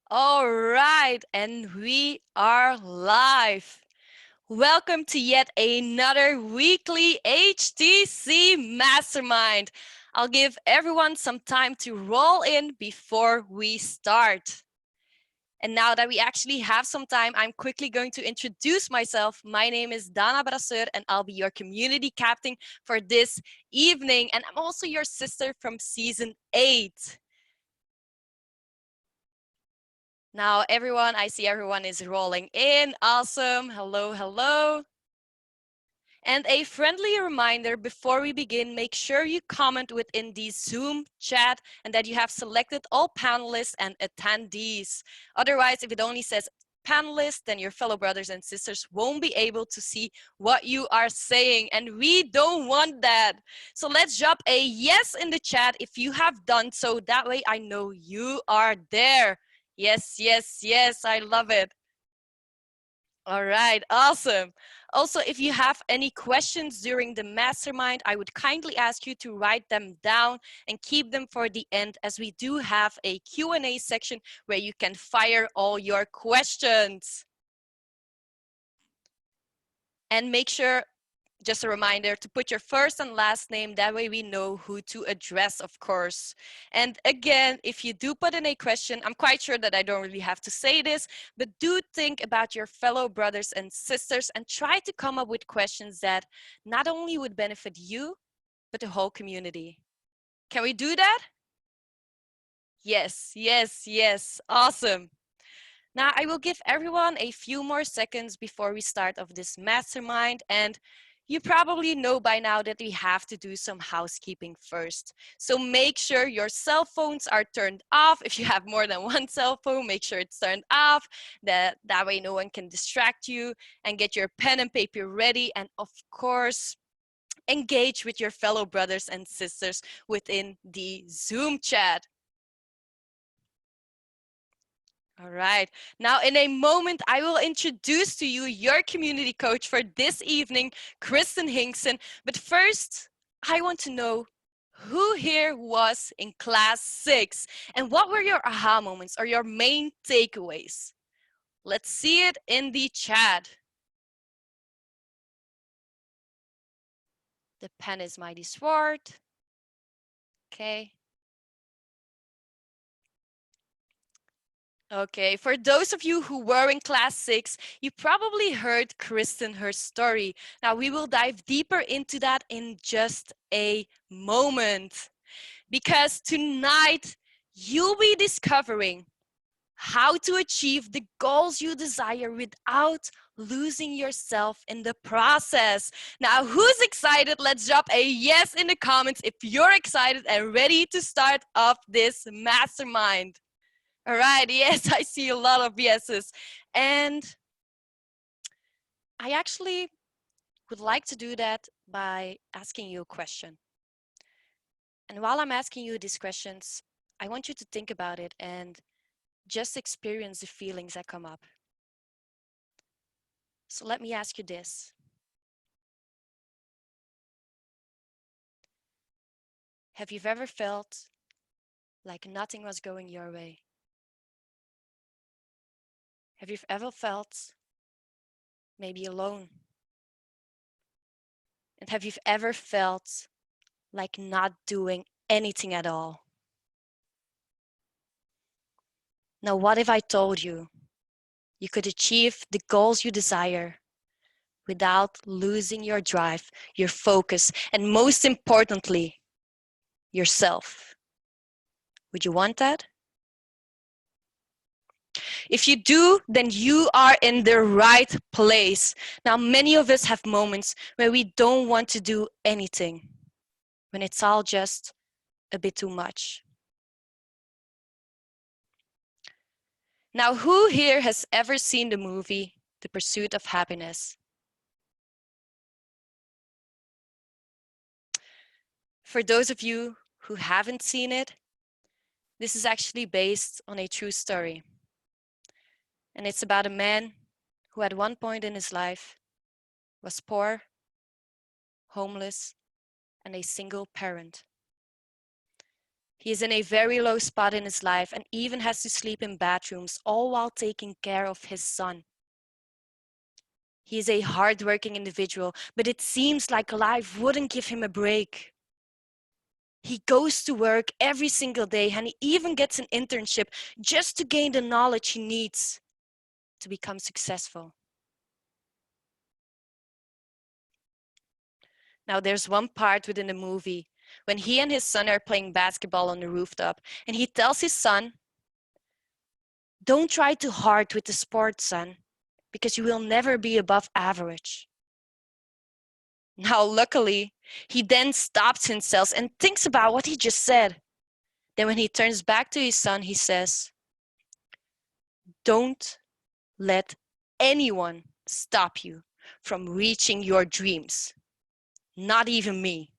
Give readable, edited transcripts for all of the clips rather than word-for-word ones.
All right, and we are live. Welcome to yet another weekly HTC Mastermind. I'll give everyone some time to roll in before we start. And now that we actually have some time, I'm quickly going to introduce myself. My name is Dana Brasseur, and I'll be your community captain for this evening. And I'm also your sister from season 8. Now, everyone, I see everyone is rolling in. Awesome. Hello, hello. And a friendly reminder before we begin, make sure you comment within the Zoom chat and that you have selected all panelists and attendees. Otherwise, if it only says panelists, then your fellow brothers and sisters won't be able to see what you are saying, and we don't want that. So let's drop a yes in the chat if you have done so. That way I know you are there. Yes, yes, yes, I love it. All right, awesome. Also, if you have any questions during the mastermind, I would kindly ask you to write them down and keep them for the end, as we do have a Q&A section where you can fire all your questions. And make sure, just a reminder, to put your first and last name. That way we know who to address, of course. And again, if you do put in a question, I'm quite sure that I don't really have to say this, but do think about your fellow brothers and sisters and try to come up with questions that not only would benefit you, but the whole community. Can we do that? Yes, yes, yes. Awesome. Now, I will give everyone a few more seconds before we start off this mastermind, and you probably know by now that we have to do some housekeeping first. So make sure your cell phones are turned off. If you have more than one cell phone, make sure it's turned off. That way no one can distract you, and get your pen and paper ready. And of course, engage with your fellow brothers and sisters within the Zoom chat. All right. Now, in a moment, I will introduce to you your community coach for this evening, Kristen Hinkson. But first, I want to know who here was in class 6 and what were your aha moments or your main takeaways? Let's see it in the chat. The pen is mighty sword. Okay. Okay, for those of you who were in class 6, you probably heard Kristen, her story. Now we will dive deeper into that in just a moment. Because tonight you'll be discovering how to achieve the goals you desire without losing yourself in the process. Now, who's excited? Let's drop a yes in the comments if you're excited and ready to start off this mastermind. All right, yes, I see a lot of yeses. And I actually would like to do that by asking you a question. And while I'm asking you these questions, I want you to think about it and just experience the feelings that come up. So let me ask you this. Have you ever felt like nothing was going your way? Have you ever felt maybe alone? And have you ever felt like not doing anything at all? Now, what if I told you you could achieve the goals you desire without losing your drive, your focus, and most importantly, yourself? Would you want that? If you do, then you are in the right place. Now, many of us have moments where we don't want to do anything, when it's all just a bit too much. Now, who here has ever seen the movie The Pursuit of Happiness? For those of you who haven't seen it, this is actually based on a true story. And it's about a man who at one point in his life was poor, homeless, and a single parent. He is in a very low spot in his life and even has to sleep in bathrooms, all while taking care of his son. He is a hardworking individual, but it seems like life wouldn't give him a break. He goes to work every single day and he even gets an internship just to gain the knowledge he needs to become successful. Now, there's one part within the movie when he and his son are playing basketball on the rooftop, and he tells his son, "Don't try too hard with the sport, son, because you will never be above average." Now, luckily, he then stops himself and thinks about what he just said. Then when he turns back to his son, he says, "Don't let anyone stop you from reaching your dreams, not even me."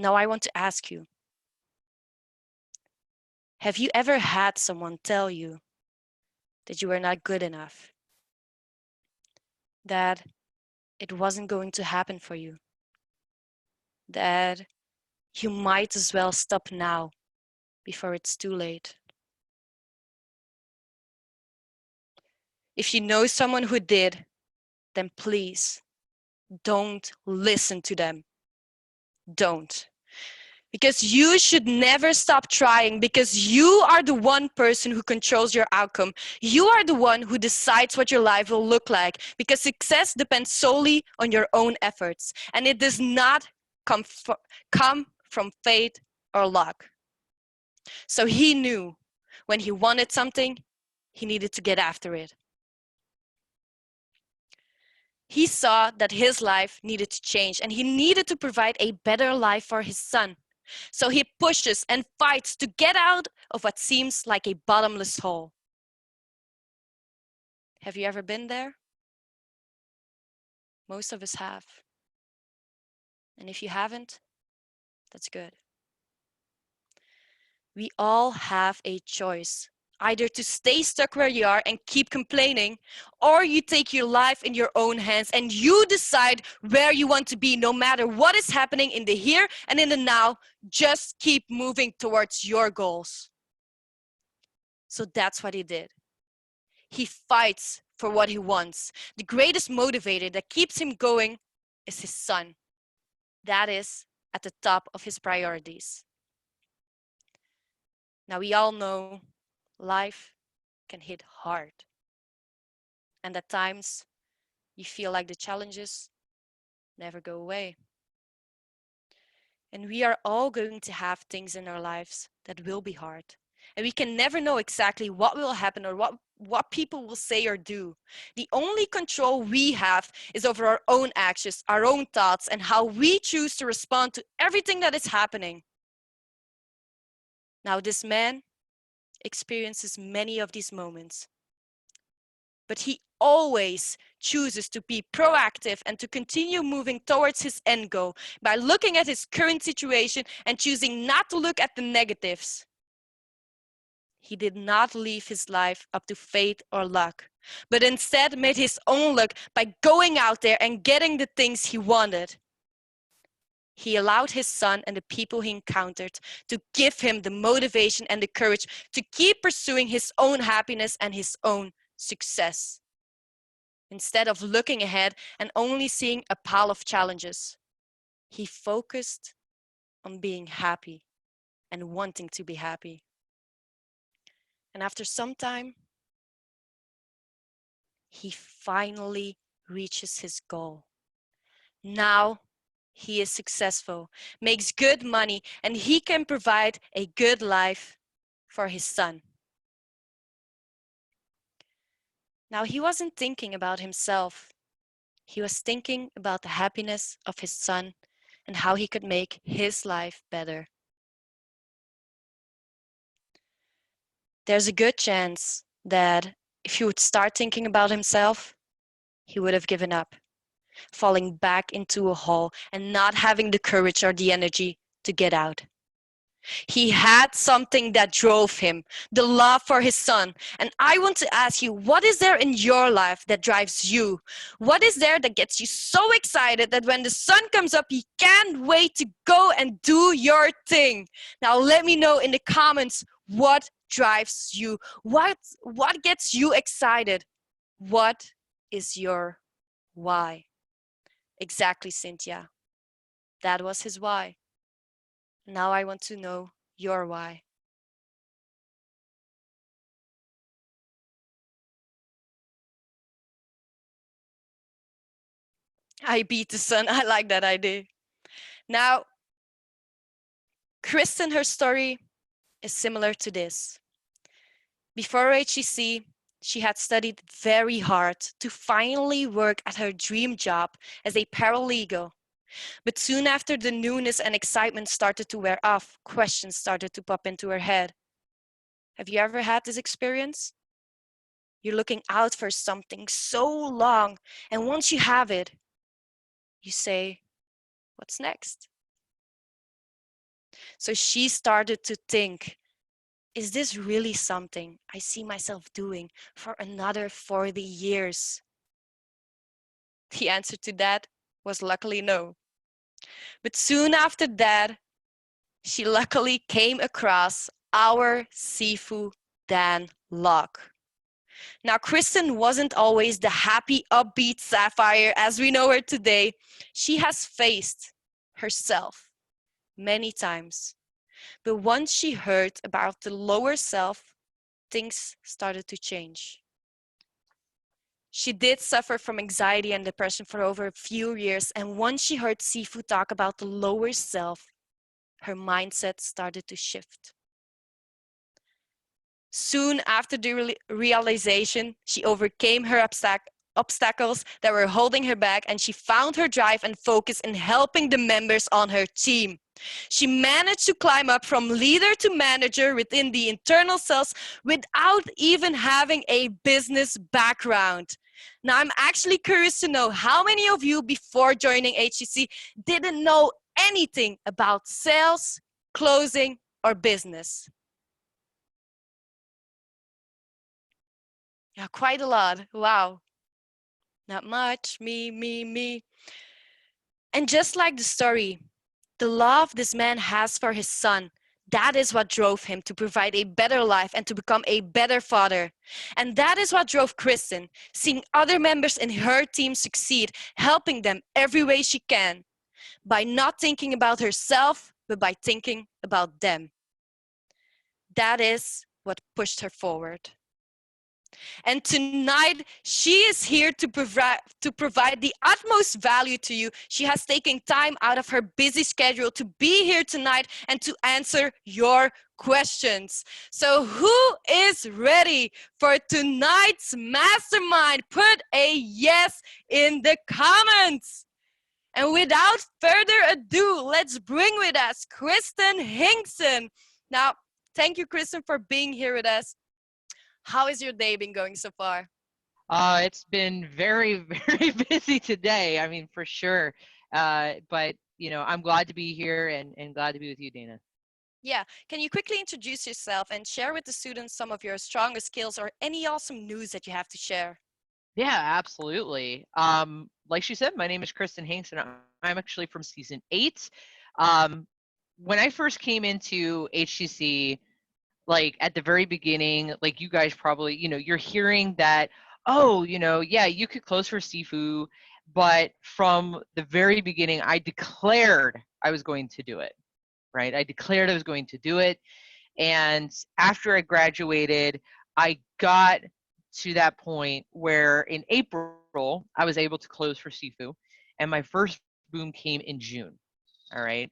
Now, I want to ask you, have you ever had someone tell you that you were not good enough? That it wasn't going to happen for you? That you might as well stop now before it's too late? If you know someone who did, then please don't listen to them. Don't. Because you should never stop trying, because you are the one person who controls your outcome. You are the one who decides what your life will look like, because success depends solely on your own efforts, and it does not come from fate or luck. So he knew when he wanted something, he needed to get after it. He saw that his life needed to change and he needed to provide a better life for his son. So he pushes and fights to get out of what seems like a bottomless hole. Have you ever been there? Most of us have. And if you haven't, that's good. We all have a choice, either to stay stuck where you are and keep complaining, or you take your life in your own hands and you decide where you want to be, no matter what is happening in the here and in the now. Just keep moving towards your goals. So that's what he did. He fights for what he wants. The greatest motivator that keeps him going is his son. That is at the top of his priorities. Now, we all know life can hit hard. And at times, you feel like the challenges never go away. And we are all going to have things in our lives that will be hard. And we can never know exactly what will happen or what people will say or do. The only control we have is over our own actions, our own thoughts, and how we choose to respond to everything that is happening. Now, this man experiences many of these moments, but he always chooses to be proactive and to continue moving towards his end goal by looking at his current situation and choosing not to look at the negatives. He did not leave his life up to fate or luck, but instead made his own luck by going out there and getting the things he wanted. He allowed his son and the people he encountered to give him the motivation and the courage to keep pursuing his own happiness and his own success. Instead of looking ahead and only seeing a pile of challenges, he focused on being happy and wanting to be happy. And after some time, he finally reaches his goal. Now he is successful, makes good money, and he can provide a good life for his son. Now, he wasn't thinking about himself. He was thinking about the happiness of his son and how he could make his life better. There's a good chance that if he would start thinking about himself, he would have given up, falling back into a hole and not having the courage or the energy to get out. He had something that drove him, the love for his son. And I want to ask you, what is there in your life that drives you? What is there that gets you so excited that when the sun comes up, you can't wait to go and do your thing? Now, let me know in the comments what drives you. What gets you excited? What is your why? Exactly, Cynthia. That was his why. Now I want to know your why. I beat the sun. I like that idea. Now, Kristen, her story is similar to this. Before HEC, she had studied very hard to finally work at her dream job as a paralegal. But soon after the newness and excitement started to wear off, questions started to pop into her head. Have you ever had this experience? You're looking out for something so long, and once you have it, you say, what's next? So she started to think, is this really something I see myself doing for another 40 years? The answer to that was luckily no. But soon after that, she luckily came across our Sifu Dan Locke. Now, Kristen wasn't always the happy, upbeat Sapphire as we know her today. She has faced herself many times. But once she heard about the lower self, things started to change. She did suffer from anxiety and depression for over a few years, and once she heard Sifu talk about the lower self, her mindset started to shift. Soon after the realization, she overcame her obstacles that were holding her back, and she found her drive and focus in helping the members on her team. She managed to climb up from leader to manager within the internal cells without even having a business background. Now, I'm actually curious to know how many of you before joining HEC didn't know anything about sales, closing, or business. Yeah, quite a lot. Wow. Not much. Me. And just like the story, the love this man has for his son, that is what drove him to provide a better life and to become a better father. And that is what drove Kristen, seeing other members in her team succeed, helping them every way she can, by not thinking about herself, but by thinking about them. That is what pushed her forward. And tonight, she is here to provide the utmost value to you. She has taken time out of her busy schedule to be here tonight and to answer your questions. So who is ready for tonight's mastermind? Put a yes in the comments. And without further ado, let's bring with us Kristen Hinkson. Now, thank you, Kristen, for being here with us. How is your day been going so far? It's been very, very busy today. I mean, for sure. But I'm glad to be here and glad to be with you, Dana. Yeah, can you quickly introduce yourself and share with the students some of your strongest skills or any awesome news that you have to share? Yeah, absolutely. Like she said, my name is Kristen Hanks, and I'm actually from season 8. Um, when I first came into HCC, like at the very beginning, like you guys probably, you're hearing that, oh, yeah, you could close for Sifu, but from the very beginning, I declared I was going to do it, right? I declared I was going to do it. And after I graduated, I got to that point where in April, I was able to close for Sifu, and my first boom came in June. All right.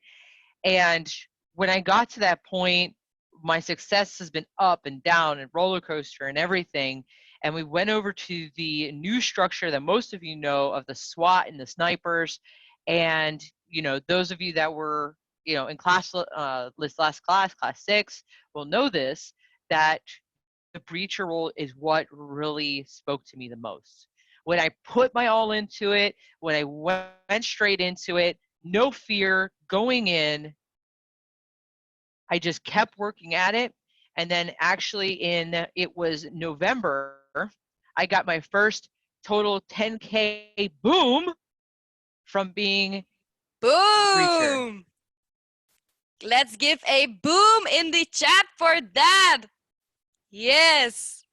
And when I got to that point, my success has been up and down and roller coaster and everything. And we went over to the new structure that most of you know of the SWAT and the snipers. And, those of you that were, in this last class 6, will know this, that the breacher role is what really spoke to me the most. When I put my all into it, when I went straight into it, no fear, going in, I just kept working at it. And then actually it was November, I got my first total 10K boom from being a reacher. Boom! Let's give a boom in the chat for that. Yes.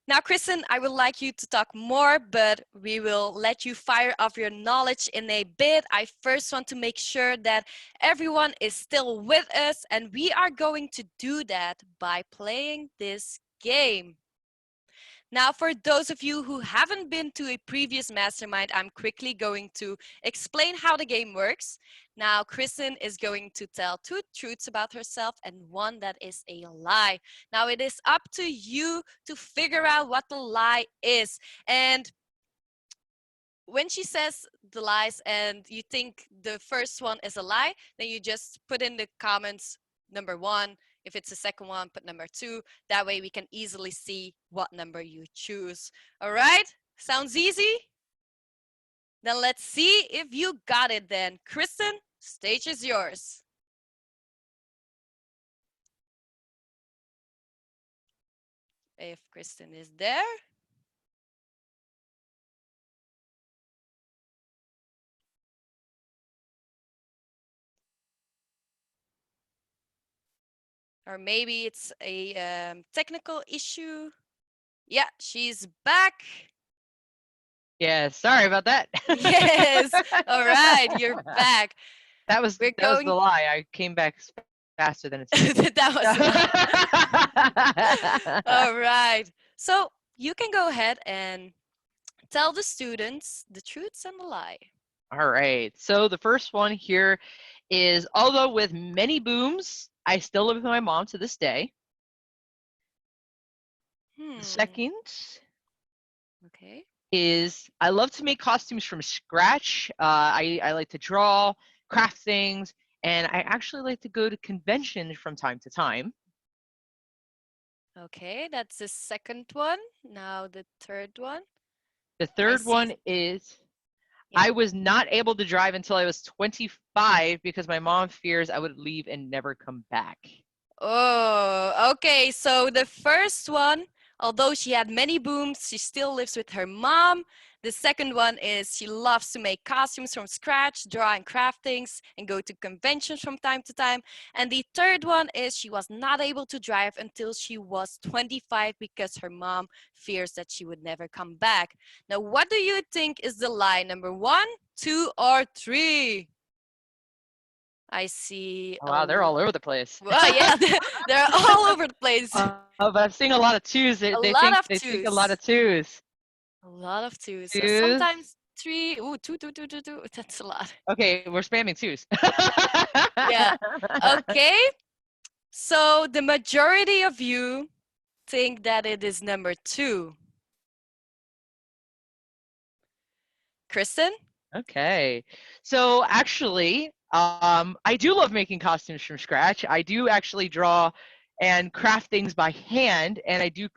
Now, Kristen, I would like you to talk more, but we will let you fire off your knowledge in a bit. I first want to make sure that everyone is still with us, and we are going to do that by playing this game. Now, for those of you who haven't been to a previous mastermind, I'm quickly going to explain how the game works. Now, Kristen is going to tell 2 truths about herself and 1 that is a lie. Now, it is up to you to figure out what the lie is. And when she says the lies and you think the first one is a lie, then you just put in the comments number 1. If it's the second one, put number 2. That way we can easily see what number you choose. All right? Sounds easy? Then let's see if you got it then. Kristen, stage is yours. If Kristen is there. Or maybe it's a technical issue. Yeah, she's back. Yeah, sorry about that. Yes. All right, you're back. That was We're that was going. the lie. I came back faster than it seemed. That was a lie. All right. So you can go ahead and tell the students the truths and the lie. All right. So the first one here is, although with many booms, I still live with my mom to this day. The second Okay. is, I love to make costumes from scratch. I like to draw, craft things, and I actually like to go to conventions from time to time. Okay, that's the second one. Now the third one. The I third see. one is, Yeah. I was not able to drive until I was 25 because my mom fears I would leave and never come back. Oh, okay. So the first one, although she had many booms, she still lives with her mom. The second one is she loves to make costumes from scratch, draw and craft things, and go to conventions from time to time. And the third one is she was not able to drive until she was 25 because her mom fears that she would never come back. Now, what do you think is the lie? Number 1, 2, or 3? I see Oh, wow, they're all over the place. well, yeah, they're all over the place. But I'm seeing a lot of twos. They, A they lot think of they think a lot twos. of twos. A lot of twos. Twos. Sometimes 3. Ooh, two, two, two, two, two. That's a lot. Okay, we're spamming twos. Yeah. Okay. So the majority of you think that it is number 2. Kristen? Okay. So actually, I do love making costumes from scratch. I do actually draw and craft things by hand, and I do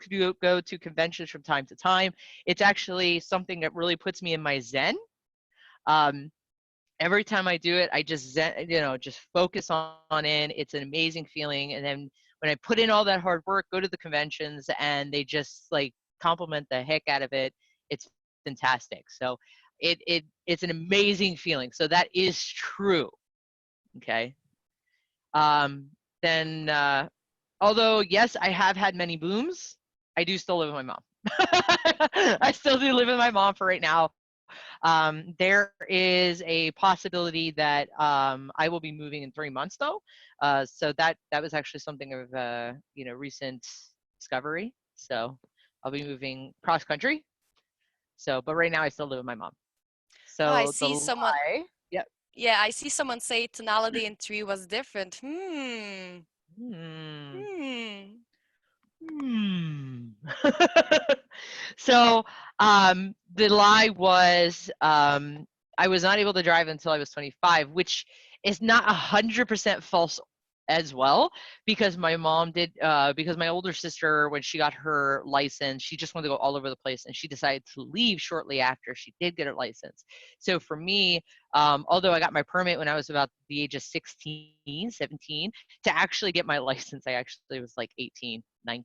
go to conventions from time to time. It's actually something that really puts me in my zen. Um, every time I do it, I just just focus on it. It's an amazing feeling. And then when I put in all that hard work, go to the conventions, and they just like compliment the heck out of it. It's fantastic. So it's an amazing feeling. So that is true. Okay. Um, then although yes, I have had many booms, I do still live with my mom. I still do live with my mom for right now. There is a possibility that I will be moving in 3 months, though. So that was actually something of recent discovery. So I'll be moving cross country. So, but right now I still live with my mom. Oh, I So the see someone. lie, yep. Yeah, I see someone say tonality in 3 was different. Hmm. Hmm. Hmm. So the lie was I was not able to drive until I was 25, which is not 100% false as well, because my mom did because my older sister, when she got her license, she just wanted to go all over the place, and she decided to leave shortly after she did get her license. So for me, although I got my permit when I was about the age of 16, 17, to actually get my license, I actually was like 18, 19.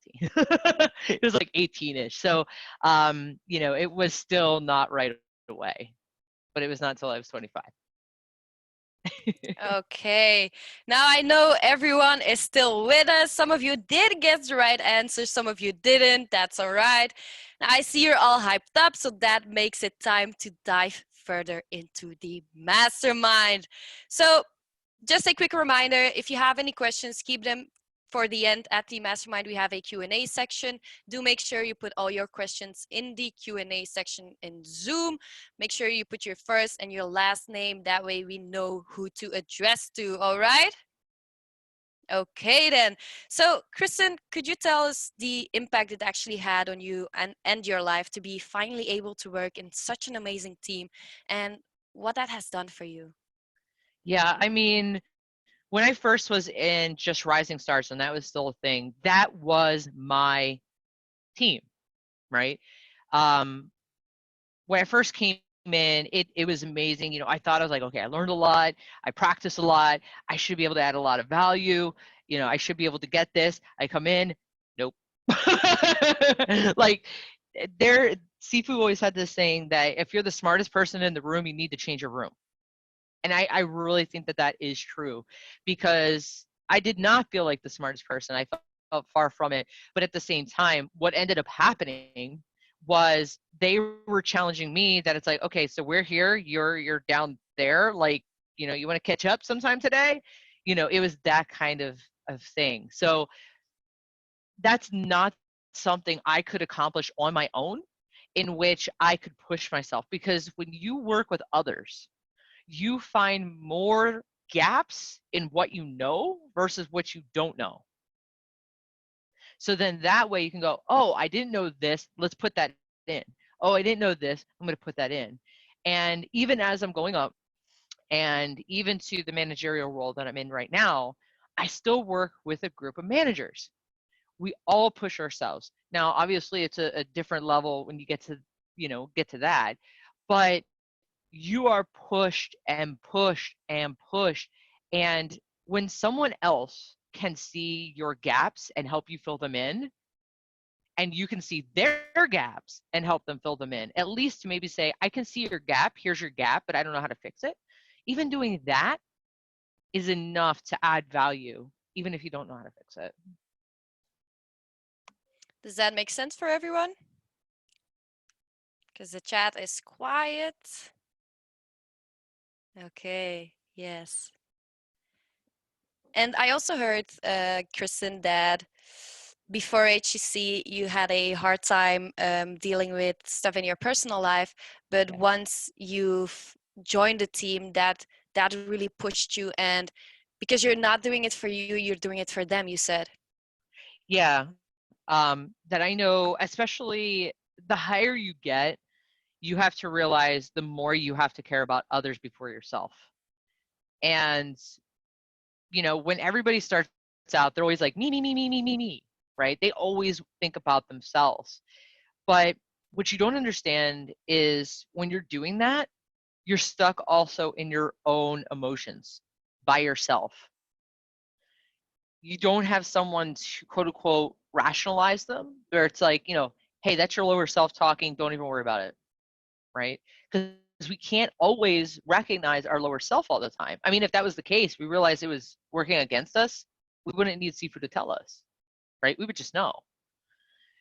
It was like 18ish. So it was still not right away, but it was not until I was 25. Okay. Now I know everyone is still with us. Some of you did get the right answer, some of you didn't. That's all right. Now I see you're all hyped up, so that makes it time to dive further into the mastermind. So, just a quick reminder, if you have any questions, keep them for the end. At the mastermind, we have a Q&A section. Do make sure you put all your questions in the Q&A section in Zoom. Make sure you put your first and your last name. That way we know who to address to, all right? Okay then. So Kristen, could you tell us the impact it actually had on you and your life to be finally able to work in such an amazing team, and what that has done for you? Yeah, I mean, when I first was in just Rising Stars, and that was still a thing, that was my team, right? Um, when I first came in, it was amazing. I thought, I was like, okay, I learned a lot, I practiced a lot, I should be able to add a lot of value, I should be able to get this. I come in, nope. Like, there, Sifu always had this saying that if you're the smartest person in the room, you need to change your room. And I really think that that is true, because I did not feel like the smartest person. I felt far from it. But at the same time, what ended up happening was they were challenging me, that it's like, okay, so we're here, you're down there, like, you want to catch up sometime today? It was that kind of thing. So that's not something I could accomplish on my own, in which I could push myself, because when you work with others, you find more gaps in what you know versus what you don't know. So then that way you can go, oh, I didn't know this, let's put that in. Oh, I didn't know this, I'm going to put that in. And even as I'm going up, and even to the managerial role that I'm in right now, I still work with a group of managers. We all push ourselves. Now, obviously, it's a different level when you get to that, but you are pushed and pushed and pushed. And when someone else can see your gaps and help you fill them in, and you can see their gaps and help them fill them in, at least to maybe say, I can see your gap, here's your gap, but I don't know how to fix it. Even doing that is enough to add value, even if you don't know how to fix it. Does that make sense for everyone? Because the chat is quiet. Okay, yes. And I also heard, Kristen, that before HCC, you had a hard time dealing with stuff in your personal life, but once you've joined the team, that really pushed you, and because you're not doing it for you, you're doing it for them, you said. Yeah. That I know, especially the higher you get, you have to realize the more you have to care about others before yourself. And when everybody starts out, they're always like, me, right? They always think about themselves. But what you don't understand is when you're doing that, you're stuck also in your own emotions by yourself. You don't have someone to quote unquote rationalize them, where it's like, hey, that's your lower self talking, don't even worry about it, right? Because we can't always recognize our lower self all the time. I mean, if that was the case, we realized it was working against us, we wouldn't need Sifu to tell us, right? We would just know.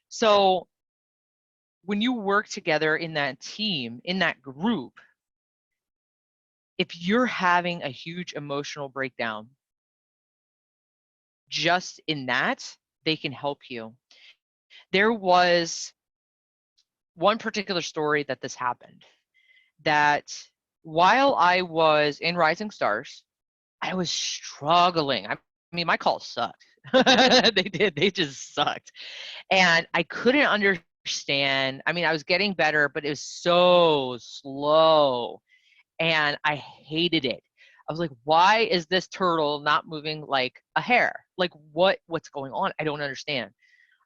So when you work together in that team, in that group, if you're having a huge emotional breakdown, just in that, they can help you. There was one particular story that this happened, that while I was in Rising Stars, I was struggling. I mean, my calls sucked. They did. They just sucked. And I couldn't understand. I mean, I was getting better, but it was so slow. And I hated it. I was like, why is this turtle not moving like a hare? Like what's going on? I don't understand.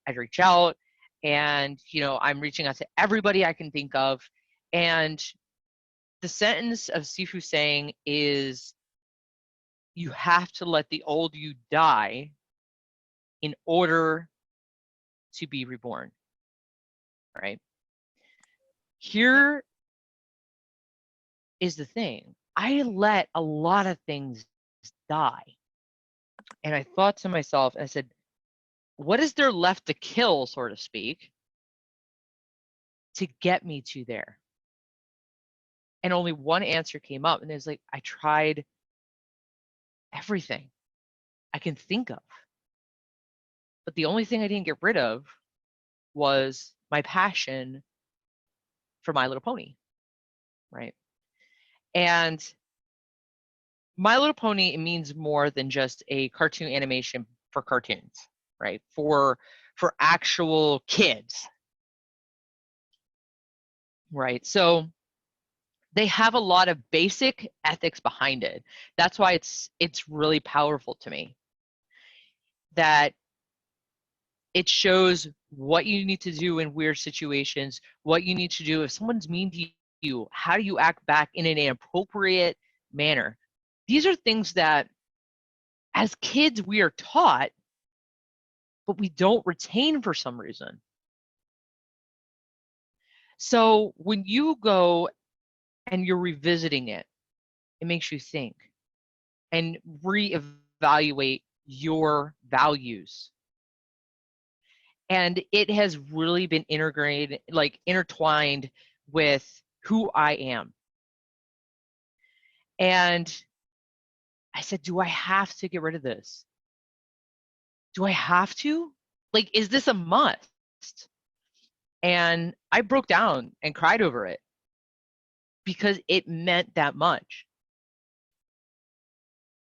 I'd reach out and, I'm reaching out to everybody I can think of. And the sentence of Sifu saying is, you have to let the old you die in order to be reborn, right? Here is the thing. I let a lot of things die. And I thought to myself, I said, what is there left to kill, so to speak, to get me to there? And only one answer came up, and it was like, I tried everything I can think of. But the only thing I didn't get rid of was my passion for My Little Pony, right? And My Little Pony, it means more than just a cartoon animation for cartoons, right? For actual kids, right? So they have a lot of basic ethics behind it. That's why it's really powerful to me. That it shows what you need to do in weird situations, what you need to do if someone's mean to you, how do you act back in an appropriate manner. These are things that as kids we are taught, but we don't retain for some reason. So when you go and you're revisiting it, it makes you think and reevaluate your values. And it has really been integrated, like intertwined with who I am. And I said, do I have to get rid of this? Do I have to? Like, is this a must? And I broke down and cried over it because it meant that much.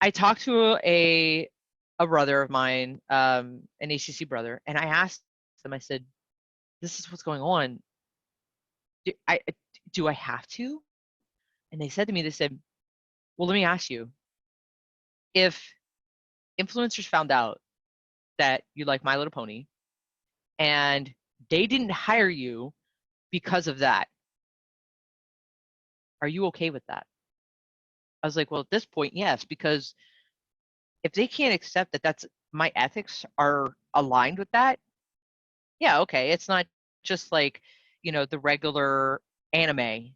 I talked to a brother of mine, an HCC brother, and I asked them, I said, this is what's going on. Do I have to? And they said to me, they said, well, let me ask you, if influencers found out that you like My Little Pony and they didn't hire you because of that, are you okay with that? I was like, well, at this point, yes, because if they can't accept that that's my ethics are aligned with that, yeah, okay. It's not just like, the regular anime,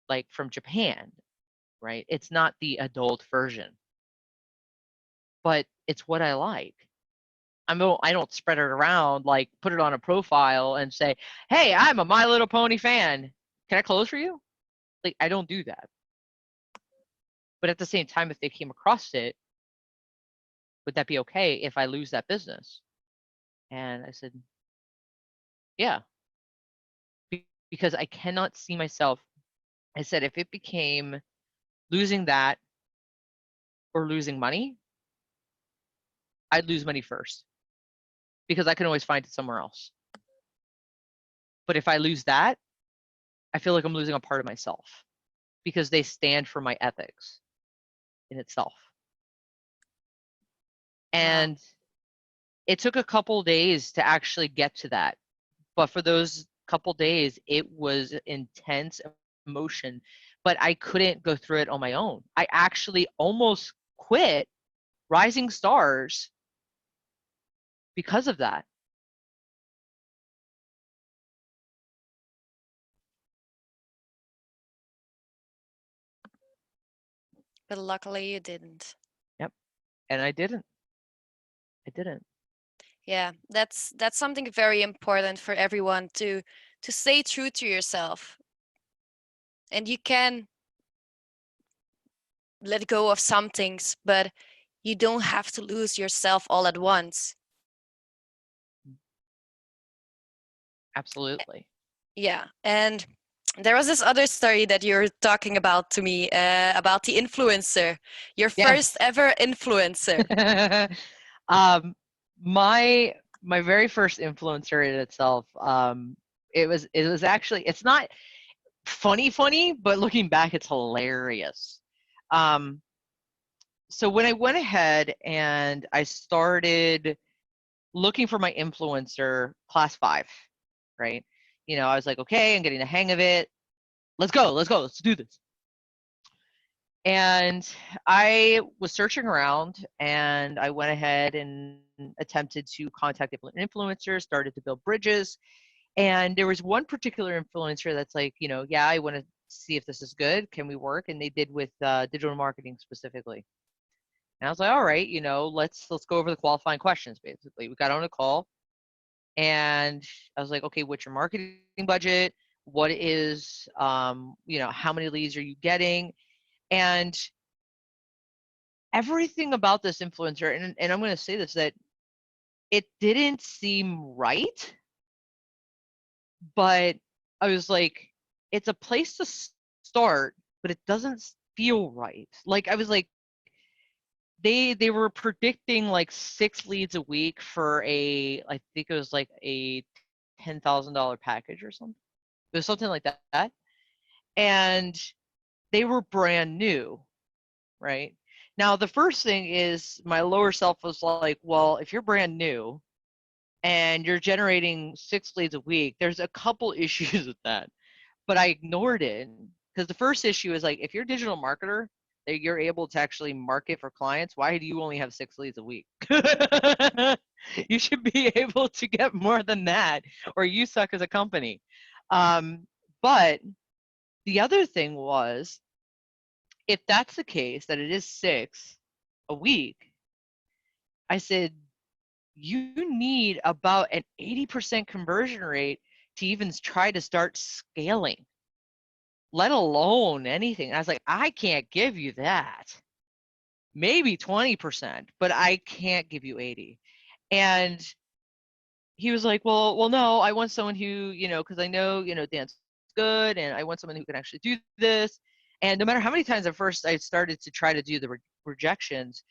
like from Japan, right? It's not the adult version, but it's what I like. I don't spread it around, like put it on a profile and say, hey, I'm a My Little Pony fan. Can I close for you? Like, I don't do that. But at the same time, if they came across it, would that be okay if I lose that business? And I said, yeah, because I cannot see myself. I said, if it became losing that or losing money, I'd lose money first because I can always find it somewhere else. But if I lose that, I feel like I'm losing a part of myself because they stand for my ethics in itself. And it took a couple days to actually get to that. But for those couple days, it was intense emotion, but I couldn't go through it on my own. I actually almost quit Rising Stars because of that. But luckily you didn't. Yep. And I didn't. Yeah, that's something very important for everyone to stay true to yourself. And you can let go of some things, but you don't have to lose yourself all at once. Absolutely. Yeah, and there was this other story that you're talking about to me about the influencer, your first Yes. ever influencer. My very first influencer in itself, it was actually, it's not funny, but looking back, it's hilarious. So when I went ahead and I started looking for my influencer class 5, right? I was like, okay, I'm getting the hang of it. Let's do this. And I was searching around and I went ahead and attempted to contact different influencers, started to build bridges. And there was one particular influencer that's like, yeah, I want to see if this is good. Can we work? And they did with digital marketing specifically. And I was like, all right, let's go over the qualifying questions. Basically, we got on a call, and I was like, okay, what's your marketing budget? What is, how many leads are you getting? And everything about this influencer, and I'm going to say this, that it didn't seem right, but I was like, it's a place to start, but it doesn't feel right. Like I was like, they were predicting like 6 leads a week for I think it was like a $10,000 package or something. It was something like that. And they were brand new, right? Now the first thing is my lower self was like, well, if you're brand new and you're generating 6 leads a week, there's a couple issues with that. But I ignored it because the first issue is like, if you're a digital marketer, that you're able to actually market for clients, why do you only have 6 leads a week? You should be able to get more than that, or you suck as a company. But the other thing was, if that's the case, that it is 6 a week, I said, you need about an 80% conversion rate to even try to start scaling, let alone anything. And I was like, I can't give you that. Maybe 20%, but I can't give you 80. And he was like, well, no, I want someone who, because I know, Dan's good, and I want someone who can actually do this. And no matter how many times at first I started to try to do the rejections,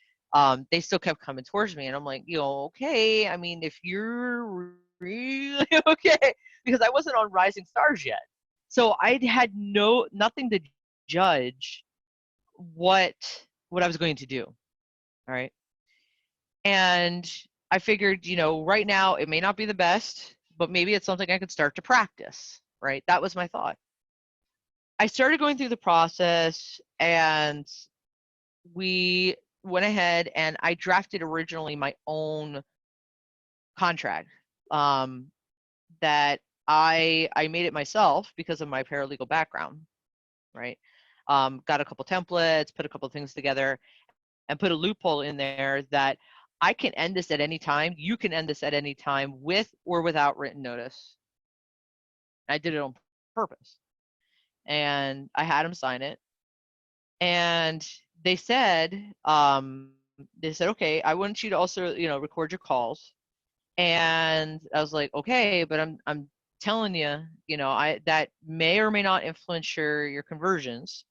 they still kept coming towards me. And I'm like, okay, I mean, if you're really okay, because I wasn't on Rising Stars yet. So I had nothing to judge what what I was going to do. All right. And I figured, right now it may not be the best, but maybe it's something I could start to practice. Right. That was my thought. I started going through the process, and we went ahead and I drafted originally my own contract, um, that I made it myself because of my paralegal background, right? Got a couple templates, put a couple things together, and put a loophole in there that I can end this at any time. You can end this at any time with or without written notice. I did it on purpose. And I had them sign it. And they said, okay, I want you to also, record your calls. And I was like, okay, but I'm telling you, I that may or may not influence your conversions.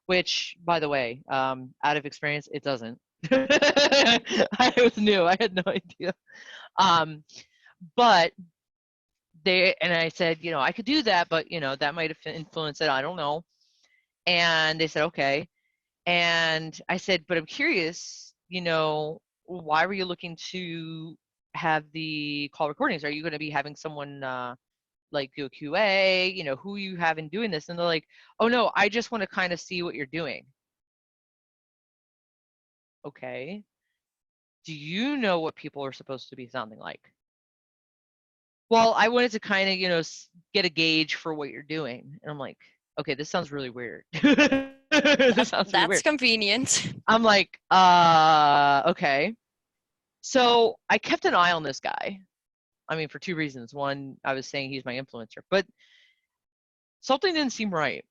Which, by the way, out of experience, it doesn't. I was new. I had no idea. Um, but and I said, I could do that, but that might have influenced it. I don't know. And they said, okay. And I said, but I'm curious, why were you looking to have the call recordings? Are you going to be having someone like do a QA? Who you having doing this? And they're like, oh no, I just want to kind of see what you're doing. Okay. Do you know what people are supposed to be sounding like? Well, I wanted to kind of, get a gauge for what you're doing. And I'm like, okay, this sounds really weird. This sounds really weird. That's convenient. I'm like, okay. So I kept an eye on this guy. I mean, for 2 reasons. One, I was saying he's my influencer, but something didn't seem right.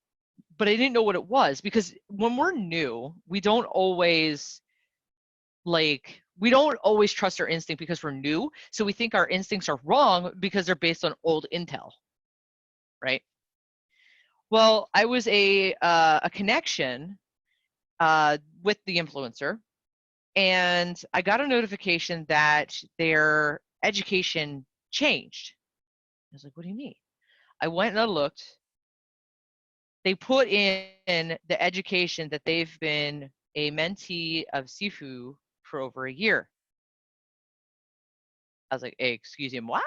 But I didn't know what it was, because when we're new, we don't always trust our instinct because we're new. So we think our instincts are wrong because they're based on old intel, right? Well, I was a connection with the influencer, and I got a notification that their education changed. I was like, what do you mean? I went and I looked. They put in the education that they've been a mentee of Sifu for over a year. I was like, hey, excuse me, what?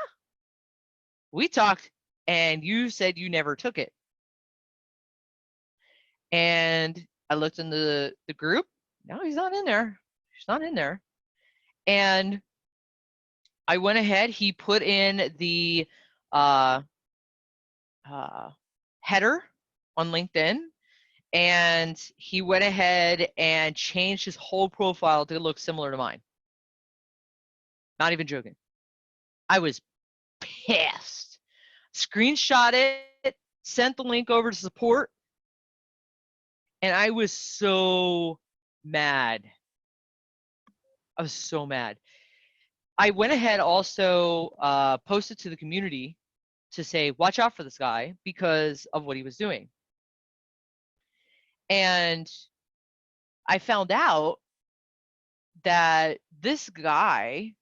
We talked and you said you never took it. And I looked in the group. No, he's not in there. He's not in there. And I went ahead. He put in the uh, uh, header on LinkedIn, and he went ahead and changed his whole profile to look similar to mine. Not even joking. I was pissed. Screenshot it, sent the link over to support, and I was so mad. I was so mad. I went ahead also posted to the community to say, watch out for this guy because of what he was doing. And I found out that this guy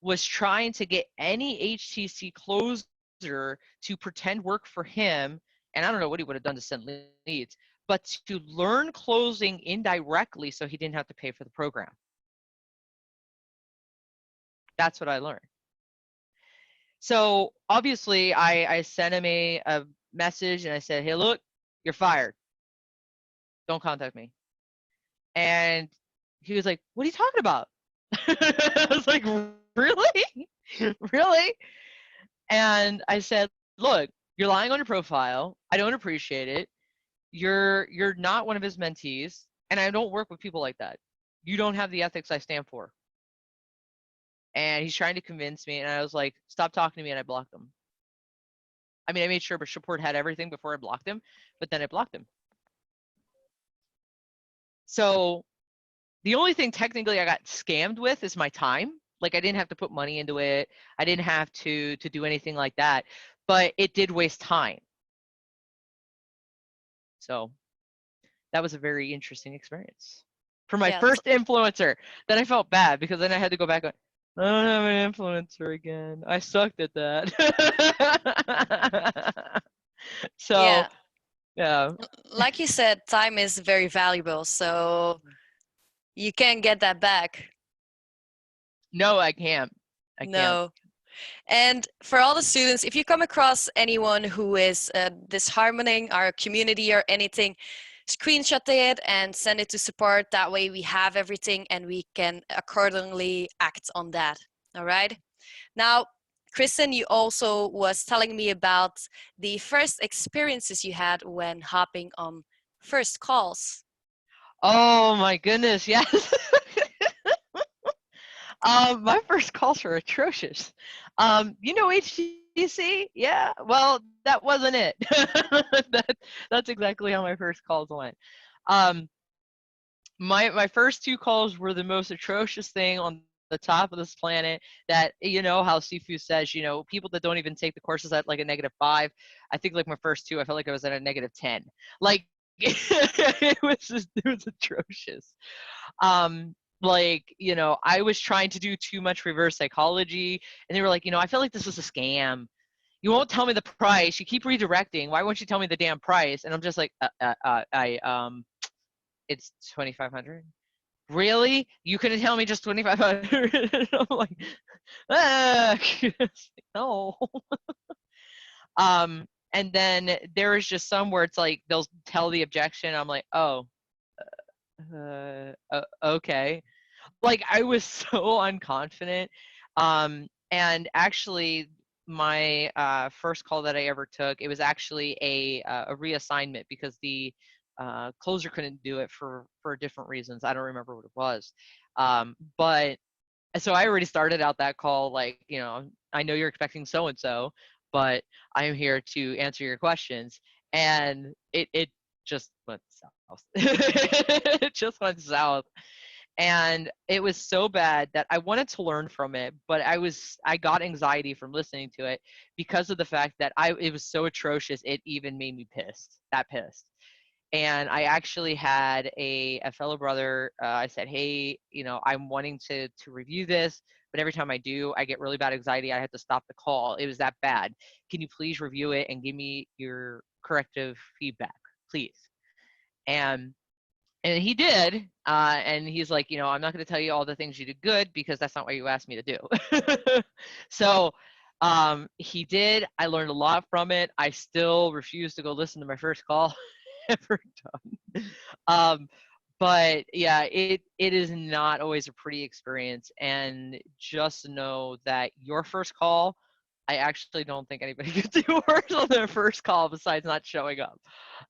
was trying to get any HTC closer to pretend work for him. And I don't know what he would have done to send leads, but to learn closing indirectly so he didn't have to pay for the program. That's what I learned. So obviously I sent him a message and I said, hey, look, you're fired. Don't contact me. And he was like, what are you talking about? I was like, really? Really? And I said, look, you're lying on your profile. I don't appreciate it. You're not one of his mentees, and I don't work with people like that. You don't have the ethics I stand for. And he's trying to convince me, and I was like, stop talking to me, and I blocked him. I mean, I made sure support had everything before I blocked him, but then I blocked him. So the only thing technically I got scammed with is my time. Like I didn't have to put money into it. I didn't have to do anything like that, but it did waste time. So that was a very interesting experience for my Yeah. first influencer. Then I felt bad because then I had to go back. I don't have an influencer again. I sucked at that. So Yeah. yeah. Like you said, time is very valuable, so you can't get that back. No, I can't. I can't. No. And for all the students, if you come across anyone who is disharmonying our community or anything, screenshot it and send it to support. That way we have everything and we can accordingly act on that. All right. Now, Kristen, you also was telling me about the first experiences you had when hopping on first calls. Oh my goodness, yes. My first calls were atrocious. You know HTC? Yeah. Well, that wasn't it. That's exactly how my first calls went. Um, my first two calls were the most atrocious thing on the top of this planet. That how Sifu says, people that don't even take the courses at like a -5. I think like my first two, I felt like I was at a -10. Like it was atrocious. I was trying to do too much reverse psychology, and they were like, I feel like this was a scam. You won't tell me the price. You keep redirecting. Why won't you tell me the damn price? And I'm just like, it's 2,500. Really? You couldn't tell me just 2,500? I'm like, ah, no. And then there is just some where it's like they'll tell the objection. I'm like, oh, okay. Like I was so unconfident. And actually, my first call that I ever took, it was actually a reassignment because the closer couldn't do it for different reasons. I don't remember what it was. But so I already started out that call like, I know you're expecting so and so, but I am here to answer your questions. And it just went south. It just went south. And it was so bad that I wanted to learn from it, but I got anxiety from listening to it because of the fact that it was so atrocious it even made me pissed. And I actually had a fellow brother. I said, hey, I'm wanting to review this, but every time I do, I get really bad anxiety. I have to stop the call. It was that bad. Can you please review it and give me your corrective feedback, please? And And he did. And he's like, I'm not going to tell you all the things you did good because that's not what you asked me to do. So he did. I learned a lot from it. I still refuse to go listen to my first call ever done. But yeah, it is not always a pretty experience. And just know that your first call, I actually don't think anybody could do worse on their first call besides not showing up.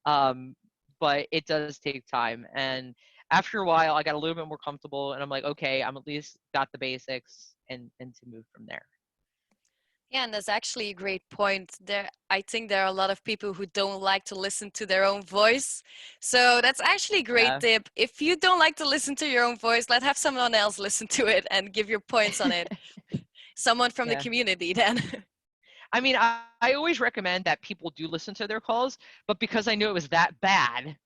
Um, but it does take time. And after a while, I got a little bit more comfortable, and I'm like, okay, I'm at least got the basics, and to move from there. Yeah, and that's actually a great point. I think there are a lot of people who don't like to listen to their own voice. So that's actually a great Yeah. tip. If you don't like to listen to your own voice, let have someone else listen to it and give your points on it. Someone from the Yeah. community then. I mean, I always recommend that people do listen to their calls, but because I knew it was that bad,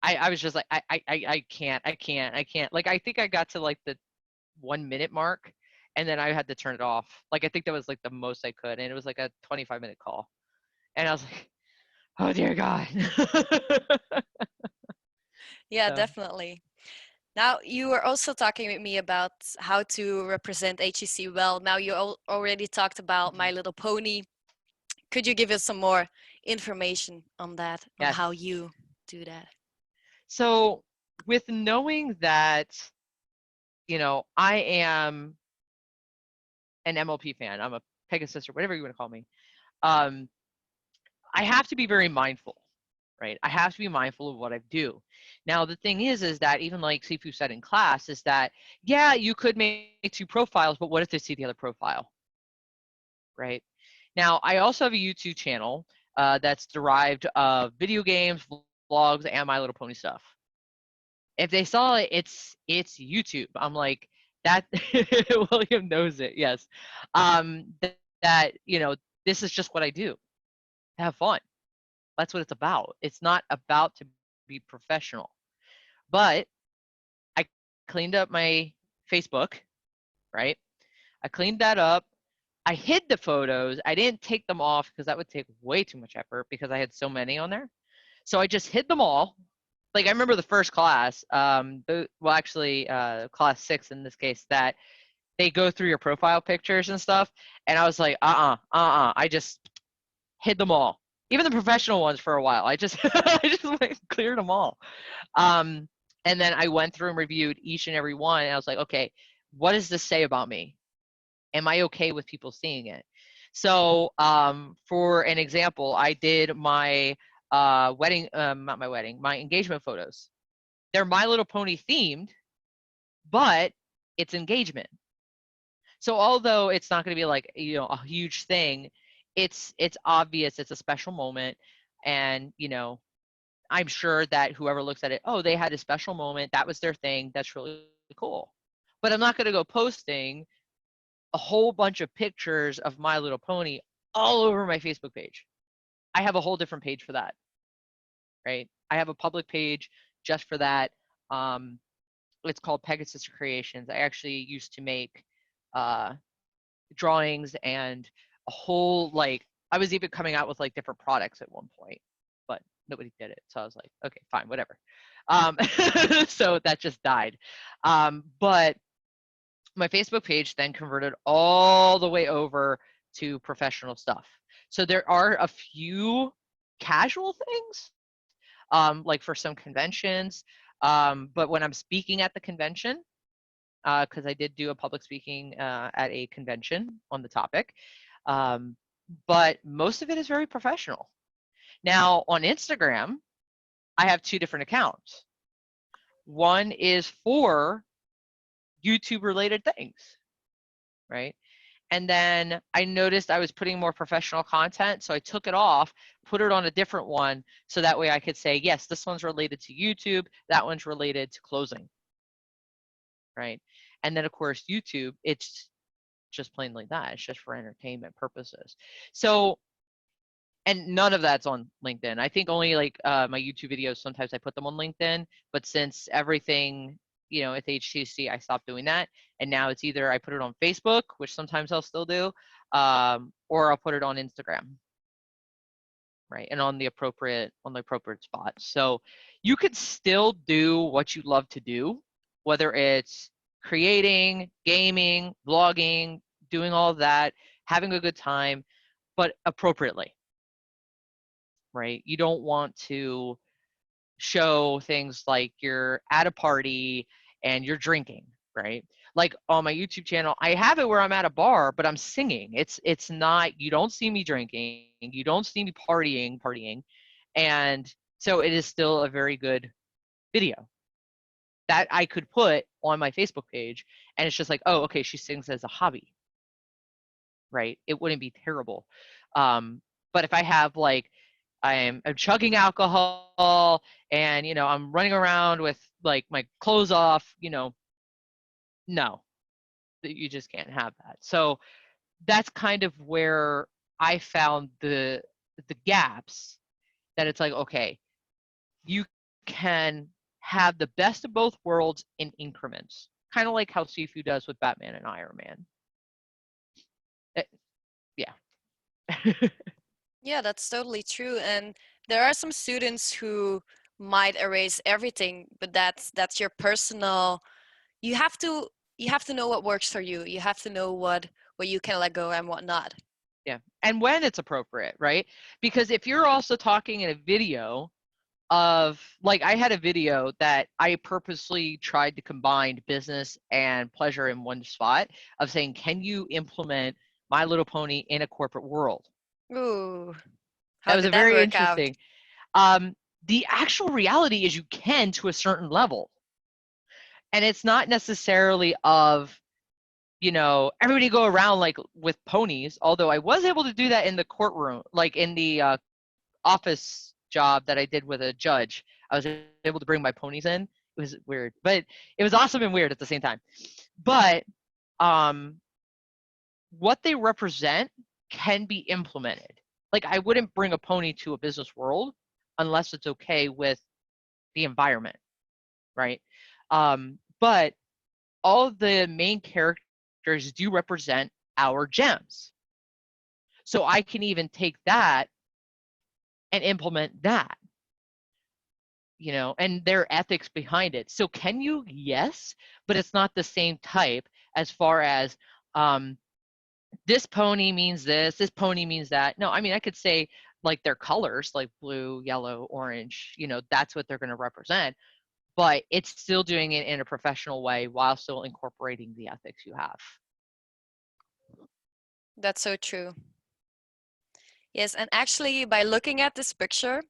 I was just like, I can't. Like, I think I got to like the 1 minute mark, and then I had to turn it off. Like, I think that was like the most I could, and it was like a 25-minute call, and I was like, oh dear God. Yeah, So definitely. Now, you were also talking with me about how to represent HEC well. Now, you already talked about mhm. My Little Pony. Could you give us some more information on that, on how Yes. you do that? So with knowing that, I am an MLP fan, I'm a Pegasus or whatever you want to call me. Um, I have to be very mindful, right? I have to be mindful of what I do. Now, the thing is that even like Sifu said in class, is that, yeah, you could make two profiles, but what if they see the other profile, right? Now, I also have a YouTube channel that's derived of video games, vlogs, and My Little Pony stuff. If they saw it, it's YouTube. I'm like, that William knows it, yes. That, this is just what I do. Have fun. That's what it's about. It's not about to be professional. But I cleaned up my Facebook, right? I cleaned that up. I hid the photos. I didn't take them off because that would take way too much effort because I had so many on there. So I just hid them all. Like, I remember the first class, actually, class 6 in this case, that they go through your profile pictures and stuff, and I was like, I just hid them all, even the professional ones for a while. I just I just like cleared them all. Um, and then I went through and reviewed each and every one, and I was like, okay, what does this say about me? Am I okay with people seeing it? So, for an example, I did my wedding, not my wedding, my engagement photos. They're My Little Pony themed, but it's engagement. So although it's not going to be like, a huge thing, it's obvious it's a special moment, and I'm sure that whoever looks at it, oh, they had a special moment, that was their thing, that's really cool. But I'm not going to go posting a whole bunch of pictures of My Little Pony all over my Facebook page. I have a whole different page for that, right? I have a public page just for that. Um, it's called Pegasus Creations. I actually used to make uh, drawings and a whole, like, I was even coming out with like different products at one point, but nobody did it. So I was like, okay, fine, whatever. Um, so that just died. But my Facebook page then converted all the way over to professional stuff. So there are a few casual things, like for some conventions. But when I'm speaking at the convention, because I did do a public speaking at a convention on the topic, um, but most of it is very professional. Now on Instagram, I have two different accounts. One is for YouTube related things, right? And then I noticed I was putting more professional content, so I took it off, put it on a different one, so that way I could say, yes, this one's related to YouTube, that one's related to closing, right? And then of course YouTube, it's just plain like that. It's just for entertainment purposes. So, and none of that's on LinkedIn. I think only like my YouTube videos, sometimes I put them on LinkedIn, but since everything, at HTC, I stopped doing that. And now it's either I put it on Facebook, which sometimes I'll still do, or I'll put it on Instagram. right? And on the appropriate spot. So you could still do what you love to do, whether it's creating, gaming, vlogging, doing all of that, having a good time, but appropriately, right? You don't want to show things like you're at a party and you're drinking, right? Like on my YouTube channel, I have it where I'm at a bar, but I'm singing. It's not, you don't see me drinking, you don't see me partying, and so it is still a very good video that I could put on my Facebook page, and it's just like, oh, okay, she sings as a hobby, right? It wouldn't be terrible. But if I have like I'm chugging alcohol and I'm running around with like my clothes off, no, you just can't have that. So that's kind of where I found the gaps, that it's like, okay, you can have the best of both worlds in increments, kind of like how Sifu does with Batman and Iron Man. It, yeah. Yeah, that's totally true. And there are some students who might erase everything, but that's your personal. You have to you have to know what works for you. You have to know what you can let go and what not. Yeah. And when it's appropriate, right? Because if you're also talking in a video of, like, I had a video that I purposely tried to combine business and pleasure in one spot, of saying, can you implement My Little Pony in a corporate world? Ooh, That how was a did that very work out? interesting. The actual reality is you can, to a certain level. And it's not necessarily of, everybody go around like with ponies, although I was able to do that in the courtroom, like in the office job that I did with a judge. I was able to bring my ponies in. It was weird, but it was awesome and weird at the same time. But um, what they represent can be implemented. Like, I wouldn't bring a pony to a business world unless it's okay with the environment, right? But all of the main characters do represent our gems. So I can even take that and implement that, and their ethics behind it. So can you? Yes, but it's not the same type, as far as this pony means this pony means that. No, I mean, I could say like their colors, like blue, yellow, orange, that's what they're going to represent, but it's still doing it in a professional way while still incorporating the ethics you have. That's so true. Yes, and actually by looking at this picture,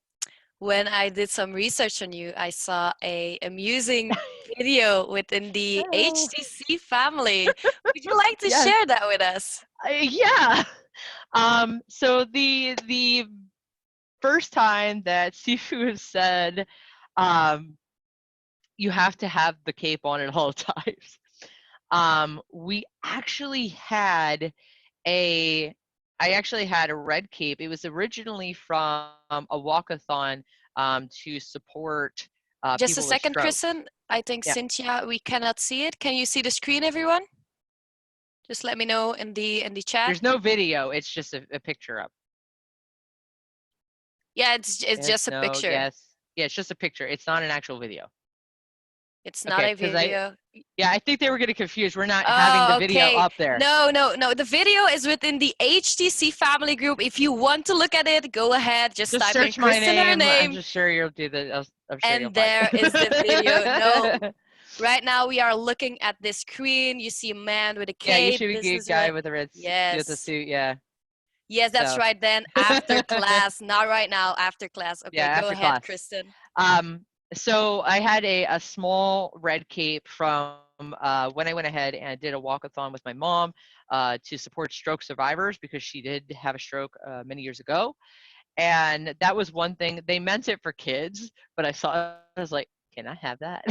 when I did some research on you, I saw a amusing video within the Oh, HTC family. Would you like to yes. share that with us? Yeah. So the first time that Sifu said, um, you have to have the cape on at all times. We actually had a I actually had a red cape. It was originally from a walkathon to support Just people a with second, stroke. Kristen. I think Yeah. Cynthia, we cannot see it. Can you see the screen, everyone? Just let me know in the chat. There's no video. It's just a picture up. Yeah, it's Yes, just a no, picture. yes. Yeah, it's just a picture. It's not an actual video. It's not Okay, a because video. I think they were getting confused. We're not having the Oh, video okay. up there. No, no, no. The video is within the HTC family group. If you want to look at it, go ahead. Just Just type in search my Kristen her name. I'm name, just sure you'll do the. I'm sure you'll and find there is the video. No, it. right now we are looking at this screen. You see a man with a Yeah, you cape, should be a business guy red. with a with a Yes. suit. Yeah. Yes, that's So right. Then after class, not right now, after class. yeah, Okay, go after ahead, class. Kristen. Um, so I had a small red cape from when I went ahead and did a walkathon with my mom to support stroke survivors, because she did have a stroke many years ago. And that was one thing. They meant it for kids, but I was like, can I have that?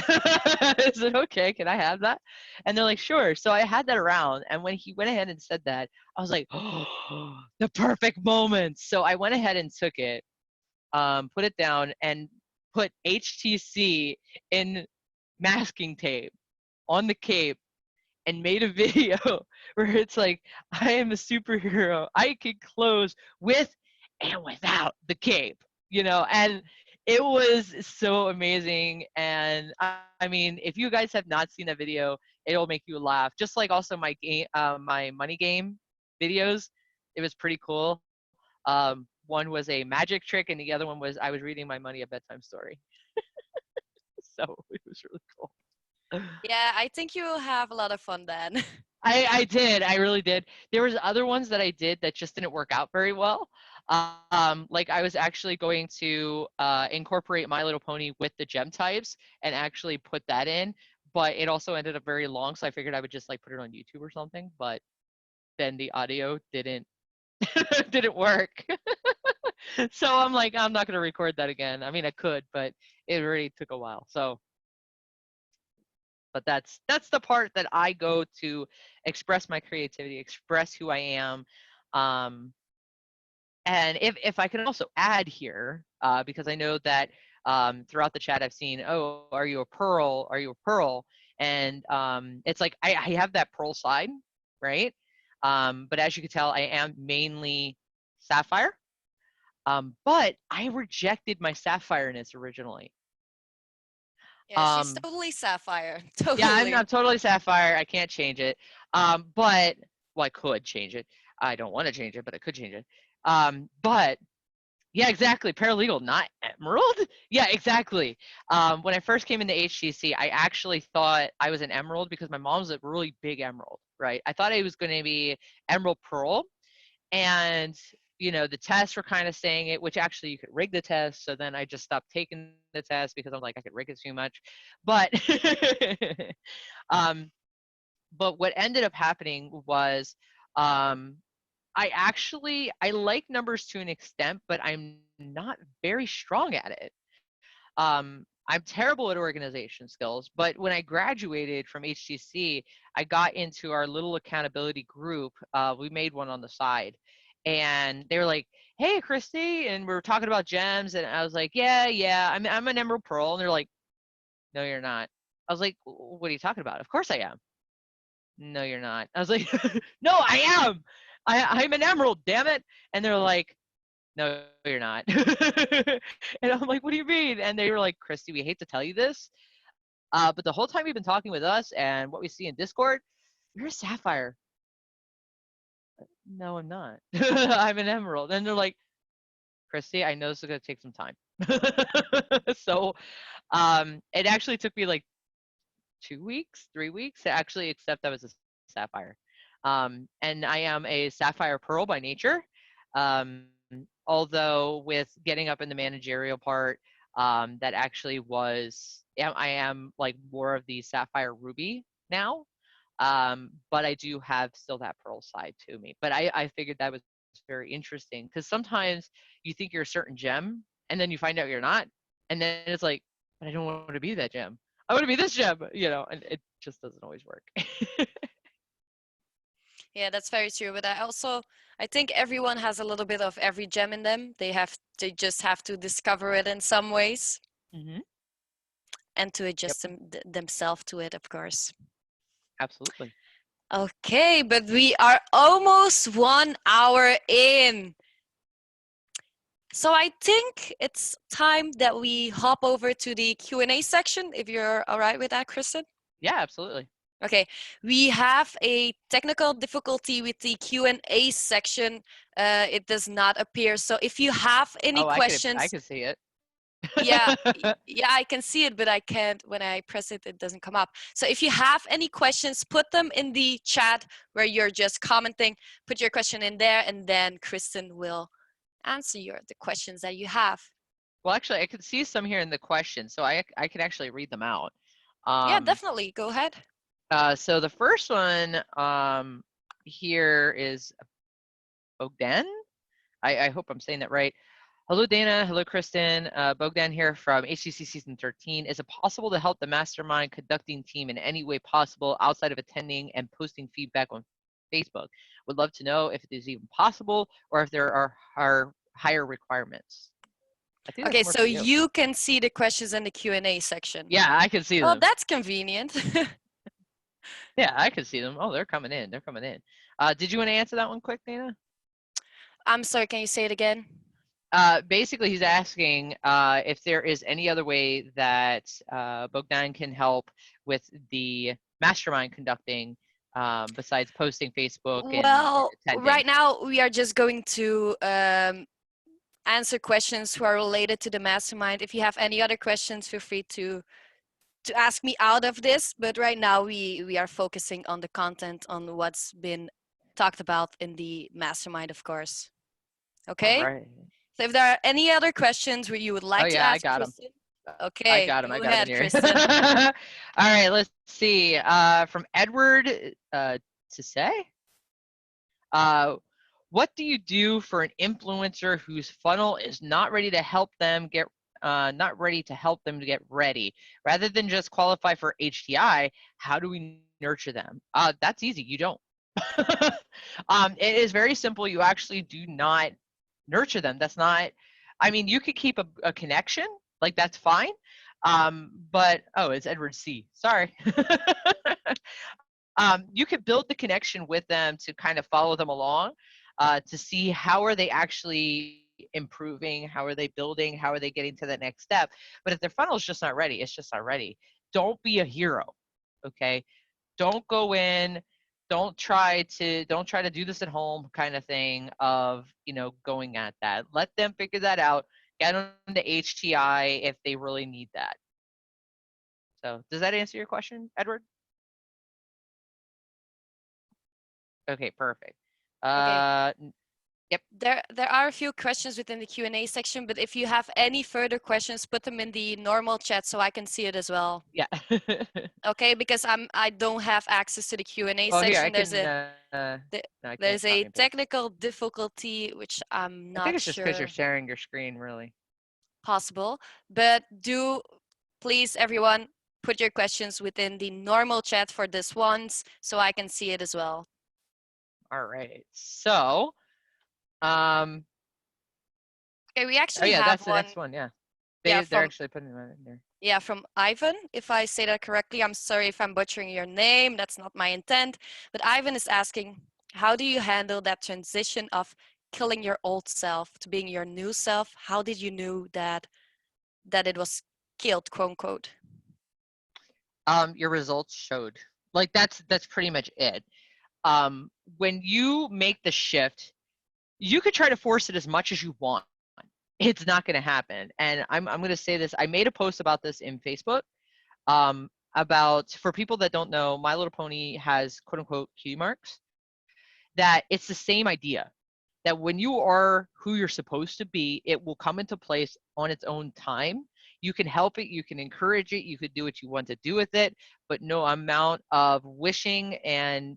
Is it okay? Can I have that? And they're like, sure. So I had that around. And when he went ahead and said that, I was like, oh, the perfect moment. So I went ahead and took it, put it down, and put HTC in masking tape on the cape, and made a video where it's like, I am a superhero. I can close with and without the cape, and it was so amazing. And I mean, if you guys have not seen that video, it'll make you laugh. Just like also my game, my money game videos, it was pretty cool. One was a magic trick, and the other one was I was reading my money a bedtime story. So it was really cool. Yeah, I think you will have a lot of fun then. I did. I really did. There was other ones that I did that just didn't work out very well. Like I was actually going to incorporate My Little Pony with the gem types and actually put that in, but it also ended up very long, so I figured I would just like put it on YouTube or something. But then the audio didn't didn't work. So I'm like, I'm not gonna record that again. I mean, I could, but it already took a while. So but that's the part that I go to express my creativity, express who I am. Um, and if I can also add here, because I know that throughout the chat I've seen, oh, are you a pearl? Are you a pearl? And it's like I have that pearl side, right? But as you can tell, I am mainly sapphire. But I rejected my sapphireness originally. Yeah, she's Um, totally sapphire. Yeah, I'm, Totally. I'm totally sapphire. I can't change it. But well, I could change it. I don't want to change it, but I could change it. But yeah, exactly. Paralegal, not emerald. Yeah, exactly. When I first came into HTC, I actually thought I was an emerald because my mom's a really big emerald, right? I thought I was going to be emerald pearl, and the tests were kind of saying it, which actually you could rig the test. So then I just stopped taking the test because I'm like, I could rig it too much. But um, but what ended up happening was um, I like numbers to an extent, but I'm not very strong at it. I'm terrible at organization skills, but when I graduated from HTC, I got into our little accountability group. We made one on the side, and they were like, "Hey, Christy," and we were talking about gems, and I was like, "Yeah, yeah, I'm an Emerald Pearl," and they're like, "No, you're not." I was like, "What are you talking about? Of course I am." No, you're not. I was like, no, I am. I'm an emerald, damn it. And they're like, no, you're not. And I'm like, what do you mean? And they were like, Christy, we hate to tell you this, but the whole time you've been talking with us and what we see in Discord, you're a sapphire. No, I'm not. I'm an emerald. And they're like, Christy, I know this is going to take some time. So it actually took me like 2 weeks, 3 weeks to actually accept I was a sapphire. And I am a sapphire pearl by nature. Although with getting up in the managerial part, that actually was, yeah, I am like more of the sapphire ruby now. But I do have still that pearl side to me. But I figured that was very interesting because sometimes you think you're a certain gem and then you find out you're not. And then it's like, but I don't want to be that gem. I want to be this gem, and it just doesn't always work. Yeah, that's very true. But I think everyone has a little bit of every gem in them. They just have to discover it in some ways Hmm. and to Yep, adjust themselves to it, of course. absolutely. Okay, but we are almost 1 hour in. So I think it's time that we hop over to the Q&A section, if you're all right with that, Kristen. Yeah, absolutely. Okay, we have a technical difficulty with the Q&A section. It does not appear. So if you have any Oh, I questions, could see it. yeah, yeah, I can see it, but I can't. When I press it, it doesn't come up. So if you have any questions, put them in the chat where you're just commenting. Put your question in there, and then Kristen will answer the questions that you have. Well, actually, I could see some here in the question, so I could actually read them out. Yeah, Um, definitely. Go ahead. so the first one here is Bogdan. I hope I'm saying that right. Hello, Dana. Hello, Kristen. Bogdan here from HCC Season 13. Is it possible to help the mastermind conducting team in any way possible outside of attending and posting feedback on Facebook? Would love to know if it is even possible or if there are higher requirements. I think that's Okay, more so for you. you can see the questions in the Q&A section. Yeah, I can see Oh, them. that's convenient. Yeah, I can see them. Oh, they're coming in. They're coming in. Did you want to answer that one quick, Dana? I'm sorry, can you say it again? Basically, he's asking if there is any other way that Bogdan can help with the mastermind conducting besides posting Facebook and Well, attending. right now we are just going to answer questions who are related to the mastermind. If you have any other questions, feel free to ask me out of this. But right now we are focusing on the content, on what's been talked about in the mastermind, of course. All Okay. right. So if there are any other questions where you would Oh like to yeah, I ask got him. Kristen, I okay, got him. I go got him in ahead, here. Kristen. All right, let's see. From Edward to say, uh, what do you do for an influencer whose funnel is not ready to help them get not ready to help them to get ready? Rather than just qualify for HTI, how do we nurture them? That's easy. You don't. It is very simple. You actually do not nurture them. That's not. I mean, you could keep a connection, like that's fine. But oh, it's Edward C. Sorry. You could build the connection with them to kind of follow them along, to see how are they actually improving, how are they building, how are they getting to that next step. But if their funnel is just not ready, it's just not ready. Don't be a hero, okay? Don't go in. Don't try to do this at home kind of thing of going at that. Let them figure that out. Get them to HTI if they really need that. So does that answer your question, Edward? Okay, perfect. Okay. Yep. There are a few questions within the Q&A section, but if you have any further questions, put them in the normal chat so I can see it as well. Yeah. Okay, because I don't have access to the Q&A Oh, here I section. can. The- No, I can't there's copy a and paste. technical difficulty which I'm I think not it's just because you're sure sharing your screen, really. possible, but do please everyone put your questions within the normal chat for this once so I can see it as well. All right. So, um, Okay, we oh actually yeah, have that's the one. next one. Yeah, Yeah, they're from actually putting that in there. Yeah, from Ivan, if I say that correctly. I'm sorry if I'm butchering your name. That's not my intent. But Ivan is asking, how do you handle that transition of killing your old self to being your new self? How did you know that it was killed, quote unquote? Your results showed. Like that's pretty much it. When you make the shift, you could try to force it as much as you want. It's not going to happen. And I'm going to say this. I made a post about this in Facebook. About for people that don't know, My Little Pony has quote unquote cutie marks. That it's the same idea. That when you are who you're supposed to be, it will come into place on its own time. You can help it, you can encourage it, you could do what you want to do with it, but no amount of wishing and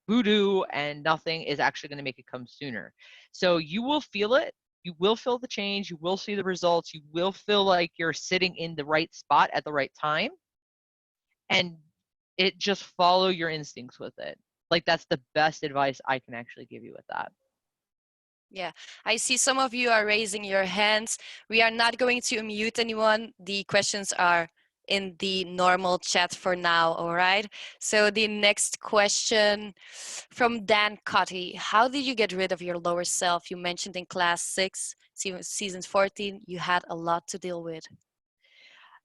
voodoo and nothing is actually going to make it come sooner. So you will feel it. You will feel the change. You will see the results. You will feel like you're sitting in the right spot at the right time. And it just follow your instincts with it. Like that's the best advice I can actually give you with that. Yeah, I see some of you are raising your hands. We are not going to unmute anyone. The questions are in the normal chat for now, all right? So the next question from Dan Cotty. How did you get rid of your lower self? You mentioned in class 6, season 14, you had a lot to deal with.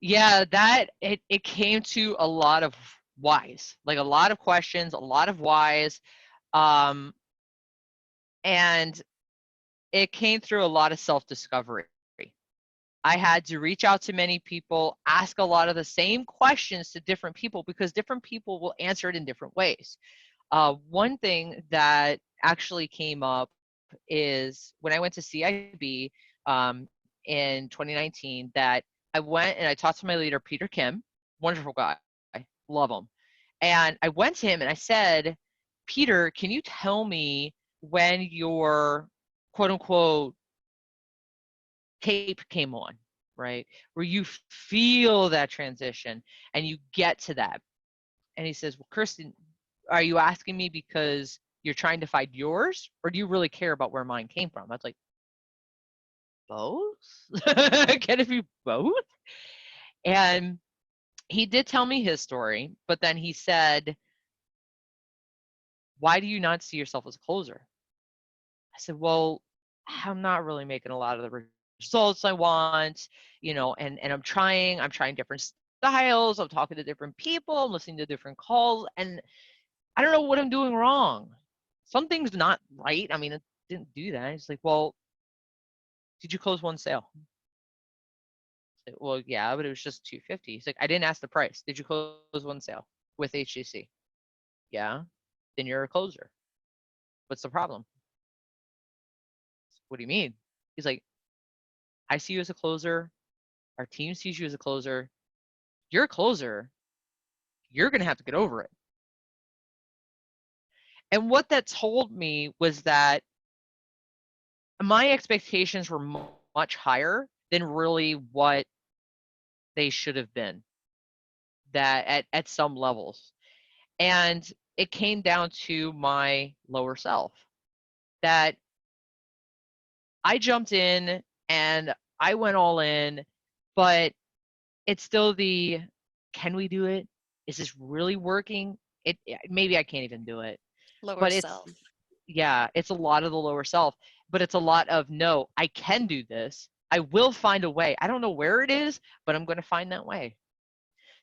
Yeah, that it came to a lot of whys, like a lot of questions, a lot of whys, um, and it came through a lot of self-discovery. I had to reach out to many people, ask a lot of the same questions to different people because different people will answer it in different ways. One thing that actually came up is when I went to CIB in 2019 that I went and I talked to my leader, Peter Kim, wonderful guy, love him. And I went to him and I said, Peter, can you tell me when your quote unquote tape came on, right? Where you feel that transition and you get to that. And he says, well, Kirsten, are you asking me because you're trying to find yours or do you really care about where mine came from? I was like, both? Can it be both? And he did tell me his story, but then he said, why do you not see yourself as a closer? I said, well, I'm not really making a lot of the results I want, and I'm trying different styles, I'm talking to different people, I'm listening to different calls, and I don't know what I'm doing wrong. Something's not right. I mean, it didn't do that. It's like, well, did you close one sale? Like, well, yeah, but it was just 250. He's like, I didn't ask the price. Did you close one sale with HGC? Yeah. Then you're a closer. What's the problem? What do you mean? He's like, I see you as a closer. Our team sees you as a closer. You're a closer. You're going to have to get over it. And what that told me was that my expectations were much higher than really what they should have been, that at some levels. And it came down to my lower self, that I jumped in and I went all in, but it's still the, can we do it? Is this really working? Maybe I can't even do it. Lower But it's, self. yeah, it's a lot of the lower self, but it's a lot of, no, I can do this. I will find a way. I don't know where it is, but I'm going to find that way.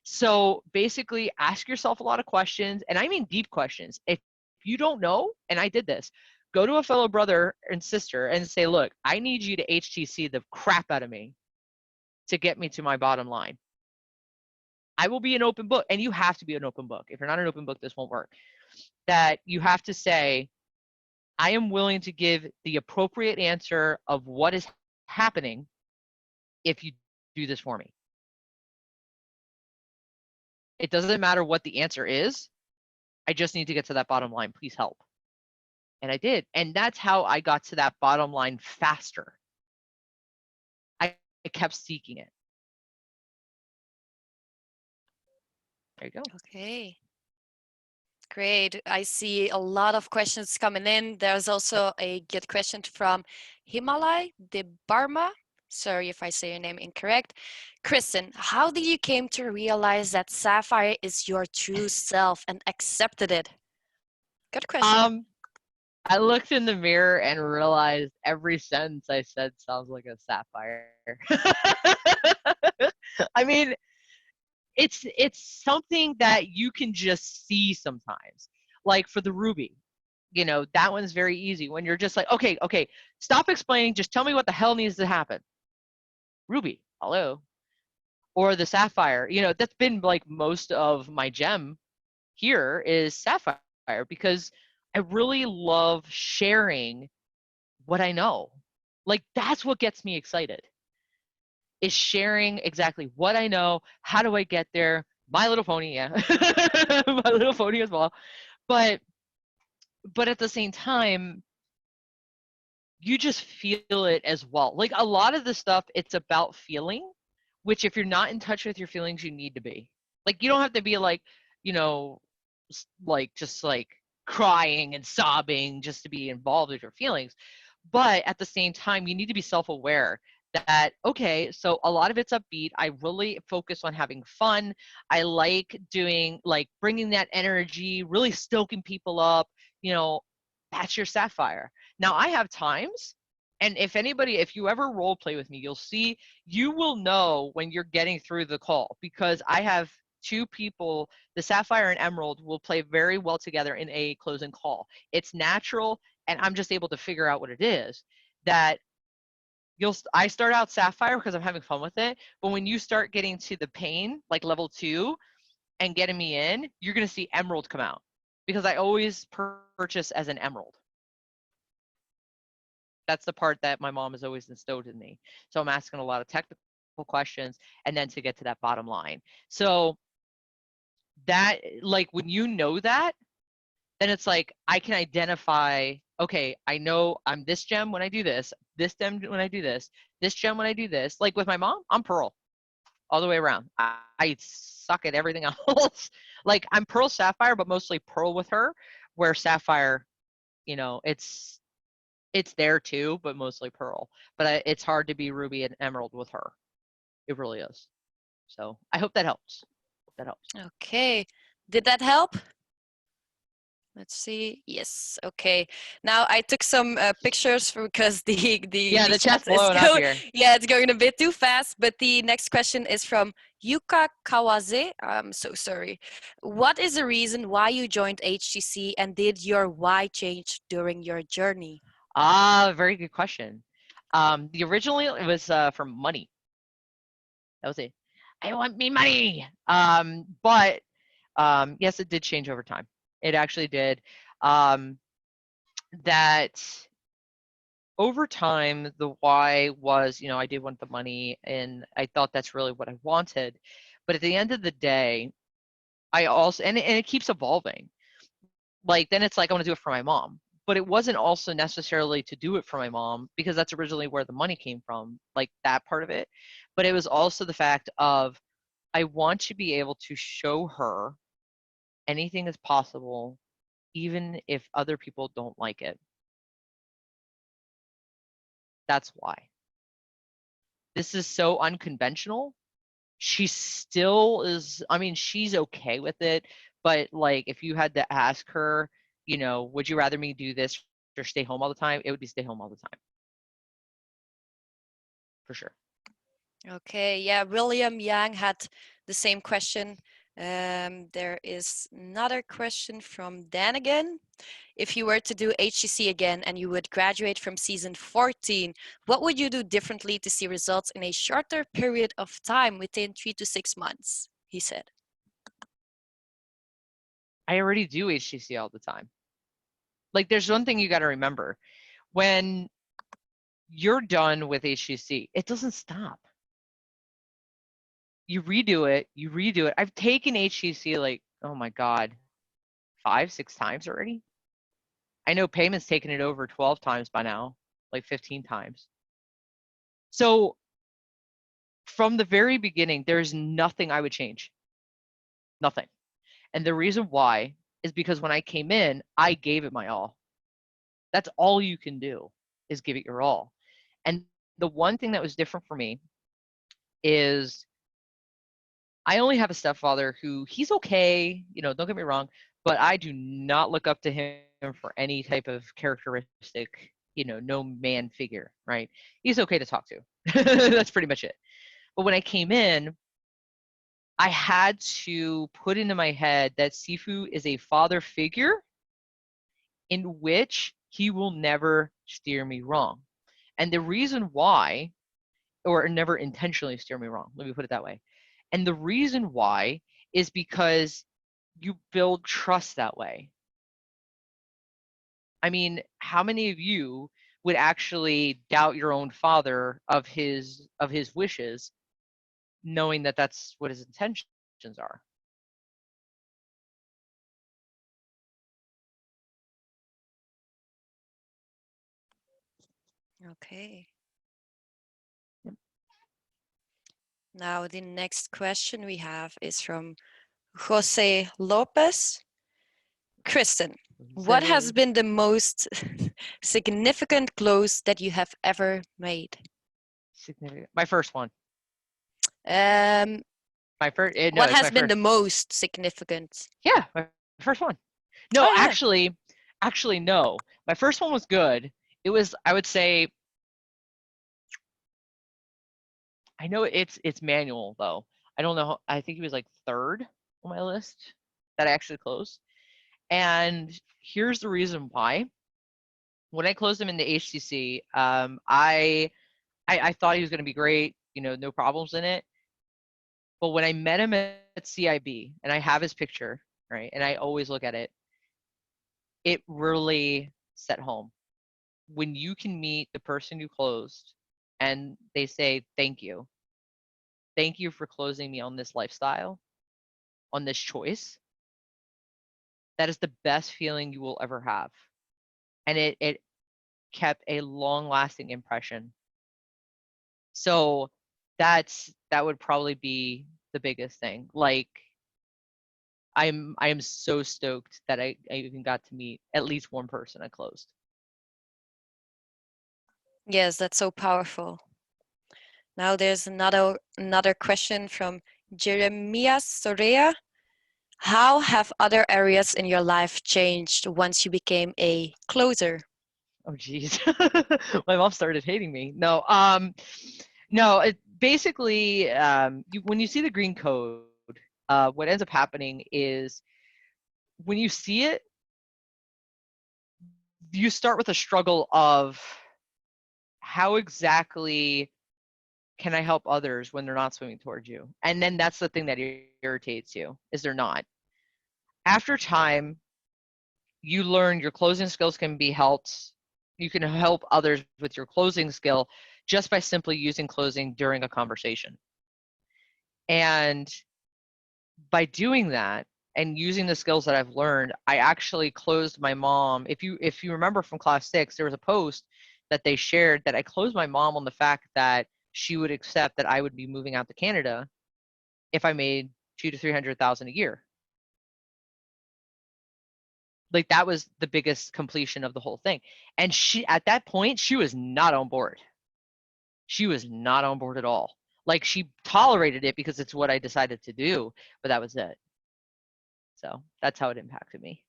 So basically, ask yourself a lot of questions, and I mean deep questions. If you don't know, and I did this, go to a fellow brother and sister and say, look, I need you to HTC the crap out of me to get me to my bottom line. I will be an open book, and you have to be an open book. If you're not an open book, this won't work. That you have to say, I am willing to give the appropriate answer of what is happening if you do this for me. It doesn't matter what the answer is. I just need to get to that bottom line. Please help. And I did. And that's how I got to that bottom line faster. I kept seeking it. There you go. Okay. Great. I see a lot of questions coming in. There's Yep. also a good question from Himalay de Barma. Sorry if I say your name incorrect. Kristen, how did you came to realize that Sapphire is your true self and accepted it? Good question. Um, I looked in the mirror and realized every sentence I said sounds like a sapphire. I mean, it's something that you can just see sometimes. Like for the ruby, that one's very easy when you're just like, okay, stop explaining, just tell me what the hell needs to happen. Ruby, hello. Or the sapphire, that's been like most of my gem here is sapphire, because I really love sharing what I know. Like that's what gets me excited, is sharing exactly what I know. How do I get there? My Little Pony, yeah. My Little Pony as well. But at the same time, you just feel it as well. Like a lot of the stuff, it's about feeling, which if you're not in touch with your feelings, you need to be. Like you don't have to be like, you know, like just like crying and sobbing just to be involved with your feelings. But at the same time, you need to be self-aware that, okay, so a lot of it's upbeat. I really focus on having fun. I like doing, like bringing that energy, really stoking people up, you know, that's your sapphire. Now I have times, and if you ever role play with me, you'll see, you will know when you're getting through the call, because I have two people, the sapphire and emerald will play very well together in a closing call. It's natural, and I'm just able to figure out what it is. That I start out sapphire because I'm having fun with it, but when you start getting to the pain, like level 2, and getting me in, you're going to see emerald come out, because I always purchase as an emerald. That's the part that my mom has always instilled in me. So I'm asking a lot of technical questions, and then to get to that bottom line. So that, like when you know that, then it's like I can identify, okay, I know I'm this gem when I do this gem when I do this gem when I do this. Like with my mom, I'm pearl all the way around. I suck at everything else. Like I'm pearl sapphire, but mostly pearl with her, where sapphire, it's there too, but mostly pearl. But it's hard to be ruby and emerald with her. It really is. So I hope that helps. Hope that helps. Okay. Did that help? Let's see. Yes. Okay. Now I took some pictures because Yeah, the the chat's chat is blowing up going. here. Yeah, it's going a bit too fast. But the next question is from Yuka Kawaze. I'm so sorry. What is the reason why you joined HTC, and did your why change during your journey? Very good question. The originally it was for money. That was it. I want me money. But yes, it did change over time. It actually did. Um, that over time, the why was, I did want the money, and I thought that's really what I wanted. But at the end of the day, I also and it keeps evolving. Like then it's like I want to do it for my mom, but it wasn't also necessarily to do it for my mom because that's originally where the money came from, like that part of it. But it was also the fact of I want to be able to show her anything is possible, even if other people don't like it. That's why. This is so unconventional. She still is, I mean, she's okay with it, but like if you had to ask her, would you rather me do this or stay home all the time? It would be stay home all the time. For sure. Okay. Yeah, William Yang had the same question. There is another question from Dan again. If you were to do HCC again and you would graduate from season 14, what would you do differently to see results in a shorter period of time within 3 to 6 months? He said. I already do HTC all the time. Like there's one thing you got to remember. When you're done with HTC, it doesn't stop. You redo it, you redo it. I've taken HTC like, oh my God, 5, 6 times already. I know Payment's taken it over 12 times by now, like 15 times. So from the very beginning, there's nothing I would change. Nothing. And the reason why is because when I came in, I gave it my all. That's all you can do is give it your all. And the one thing that was different for me is I only have a stepfather who he's okay, don't get me wrong, but I do not look up to him for any type of characteristic, no man figure, right? He's okay to talk to. That's pretty much it. But when I came in, I had to put into my head that Sifu is a father figure in which he will never steer me wrong. And the reason why, or never intentionally steer me wrong, let me put it that way. And the reason why is because you build trust that way. I mean, how many of you would actually doubt your own father of his wishes, knowing that that's what his intentions are? Okay. Yep. Now, the next question we have is from Jose Lopez. Kristen, what has been the most significant close that you have ever made? Significant. My first one. Um, My first. No, what it's my has been first. the most significant? Yeah, my first one. No, Oh yeah. actually, no. My first one was good. It was, I would say, I know it's manual though. I don't know. I think he was like third on my list that I actually closed. And here's the reason why. When I closed him in the HCC, I thought he was going to be great. No problems in it. But when I met him at CIB, and I have his picture, right, and I always look at it, it really set home. When you can meet the person you closed, and they say thank you for closing me on this lifestyle, on this choice, that is the best feeling you will ever have. And it kept a long lasting impression. So that would probably be the biggest thing. Like I am so stoked that I even got to meet at least one person I closed. Yes, that's so powerful. Now there's another question from Jeremias Sorea. How have other areas in your life changed once you became a closer? Oh, geez. My mom started hating me. No, no. Basically, when you see the green code, what ends up happening is when you see it, you start with a struggle of how exactly can I help others when they're not swimming towards you? And then that's the thing that irritates you, is they're not. After time, you learn your closing skills can be helped. You can help others with your closing skill just by simply using closing during a conversation. And by doing that and using the skills that I've learned, I actually closed my mom. If you remember from class 6, there was a post that they shared that I closed my mom on the fact that she would accept that I would be moving out to Canada if I made 200,000 to 300,000 a year. Like that was the biggest completion of the whole thing. And she at that point, she was not on board. She was not on board at all. Like she tolerated it because it's what I decided to do, but that was it. So that's how it impacted me.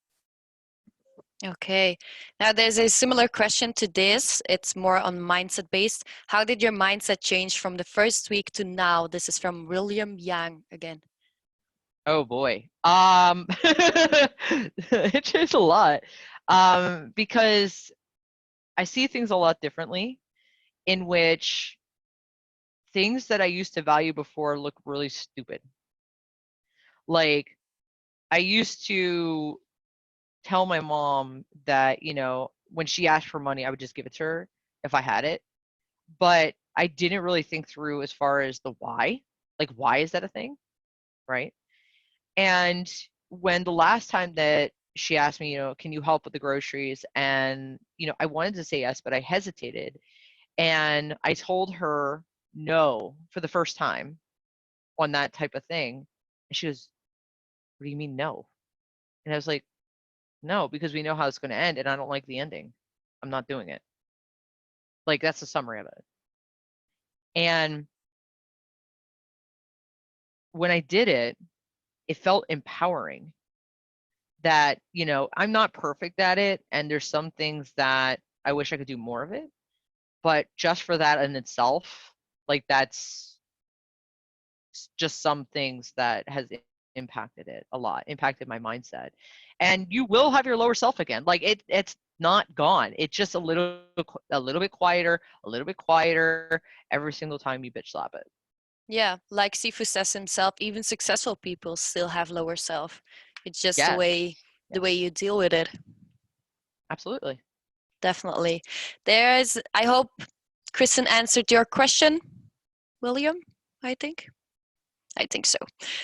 Okay. Now there's a similar question to this. It's more on mindset based. How did your mindset change from the first week to now? This is from William Yang again. Oh boy. It changed a lot. Because I see things a lot differently, in which things that I used to value before look really stupid. Like I used to tell my mom that, when she asked for money, I would just give it to her if I had it. But I didn't really think through as far as the why. Like, why is that a thing? Right. And when the last time that she asked me, can you help with the groceries? And, I wanted to say yes, but I hesitated. And I told her no for the first time on that type of thing. And she goes, what do you mean no? And I was like, no, because we know how it's going to end, and I don't like the ending. I'm not doing it. Like, that's the summary of it. And when I did it, it felt empowering that, I'm not perfect at it. And there's some things that I wish I could do more of it. But just for that in itself, like, that's just some things that has impacted it a lot, impacted my mindset. And you will have your lower self again. Like it's not gone. It's just a little bit quieter, a little bit quieter every single time you bitch slap it. Yeah, like Sifu says himself, even successful people still have lower self. It's just Yes. the way Yes. you deal with it. Absolutely. Definitely. I hope Kristen answered your question, William, I think. I think so.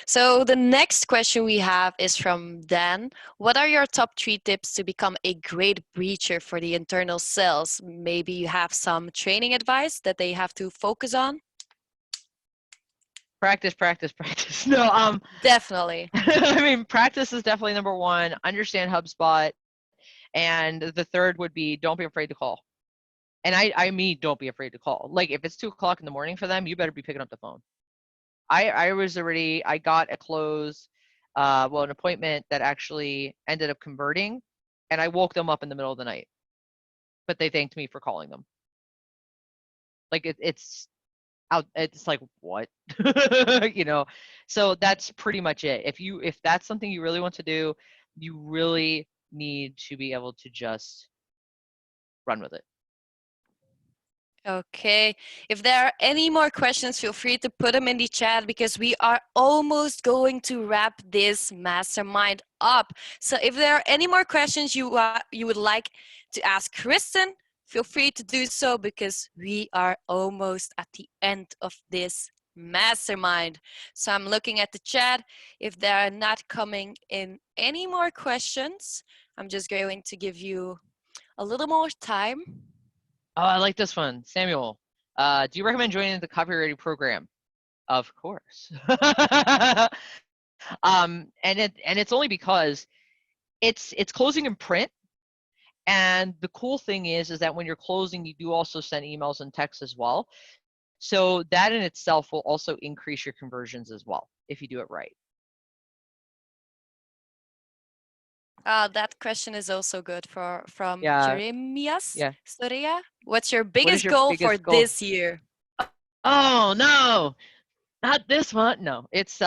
So the next question we have is from Dan. What are your top 3 tips to become a great breacher for the internal sales? Maybe you have some training advice that they have to focus on? Practice, practice, practice. No, Definitely. I mean, practice is definitely number one. Understand HubSpot. And the third would be don't be afraid to call. And I mean, don't be afraid to call. Like if it's 2 o'clock in the morning for them, you better be picking up the phone. I got a close, an appointment that actually ended up converting, and I woke them up in the middle of the night, but they thanked me for calling them. Like it's out. It's like what, you know. So that's pretty much it. If that's something you really want to do, you really need to be able to just run with it. Okay. If there are any more questions, feel free to put them in the chat because we are almost going to wrap this mastermind up. So if there are any more questions you would like to ask Kristen, feel free to do so because we are almost at the end of this mastermind. So I'm looking at the chat. If there are not coming in any more questions, I'm just going to give you a little more time. Oh, I like this one, Samuel. Do you recommend joining the copywriting program? Of course. And it's only because it's closing in print. And the cool thing is that when you're closing, you do also send emails and texts as well. So that in itself will also increase your conversions as well if you do it right. That question is also good from Yeah, Jeremias yeah. Soria. What's your What is biggest your goal for biggest goal? this year? Oh no, not this one. No, it's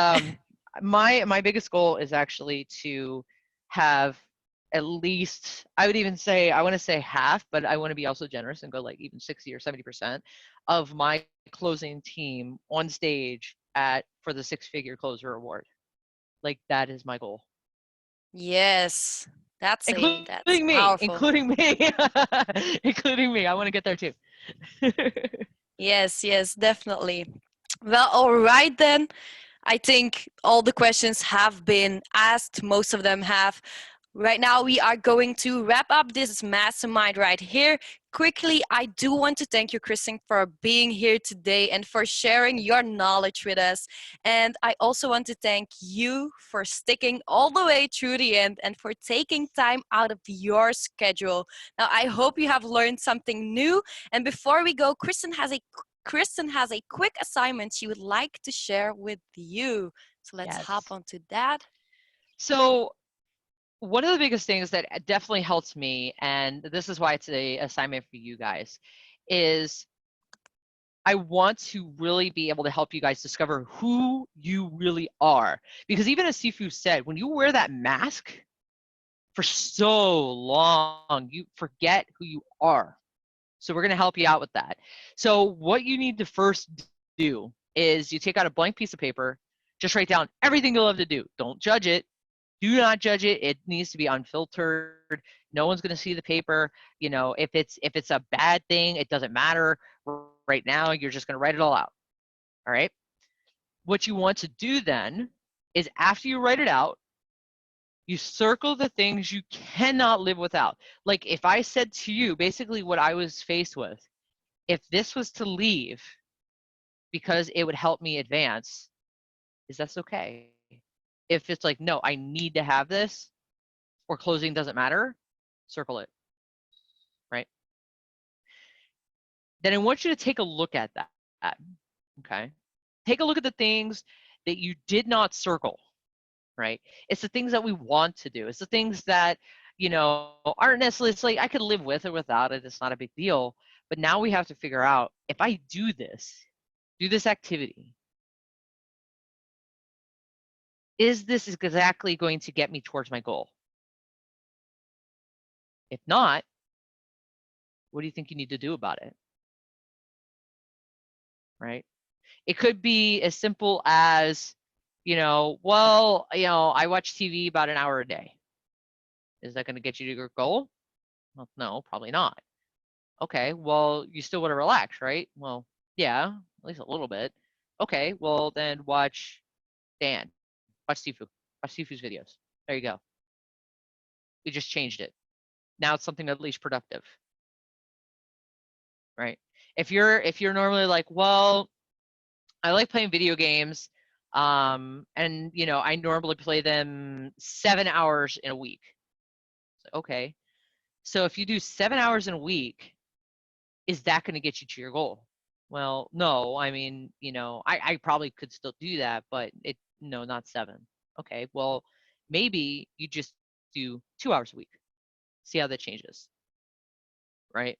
my biggest goal is actually to have at least, I would even say, I want to say half, but I want to be also generous and go like even 60 or 70% of my closing team on stage at for the six-figure closer award. Like that is my goal. Yes, that's Including me, powerful. including me, including me. I want to get there too. Yes, yes, definitely. Well, all right then. I think all the questions have been asked. Most of them have. Right now, we are going to wrap up this mastermind right here. Quickly, I do want to thank you, Kristen, for being here today and for sharing your knowledge with us. And I also want to thank you for sticking all the way through the end and for taking time out of your schedule. Now, I hope you have learned something new. And before we go, Kristen has a quick assignment she would like to share with you. So let's hop Yes. onto that. So one of the biggest things that definitely helps me, and this is why it's a assignment for you guys, is I want to really be able to help you guys discover who you really are. Because even as Sifu said, when you wear that mask for so long, you forget who you are. So we're going to help you out with that. So what you need to first do is you take out a blank piece of paper, just write down everything you love to do. Don't judge it. Do not judge it. It needs to be unfiltered. No one's going to see the paper. You know, if it's a bad thing, it doesn't matter. Right now, you're just going to write it all out. All right? What you want to do then is after you write it out, you circle the things you cannot live without. Like if I said to you basically what I was faced with, if this was to leave because it would help me advance, is that okay? If it's like, no, I need to have this, or closing doesn't matter, circle it, right? Then I want you to take a look at that, okay? Take a look at the things that you did not circle, right? It's the things that we want to do. It's the things that, aren't necessarily, it's like I could live with or without it. It's not a big deal. But now we have to figure out if I do this activity, is this exactly going to get me towards my goal? If not, what do you think you need to do about it? Right? It could be as simple as, I watch TV about an hour a day. Is that going to get you to your goal? Well, no, probably not. Okay, well, you still want to relax, right? Well, yeah, at least a little bit. Okay, well, then watch Dan, watch Sifu, watch Sifu's videos. There you go. We just changed it. Now it's something at least productive, right? If you're normally like, well, I like playing video games, and I normally play them 7 hours in a week. So, okay, so if you do 7 hours in a week, is that going to get you to your goal? Well, no. I mean, I probably could still do that, but no, not seven. Okay, well, maybe you just do 2 hours a week. See how that changes, right?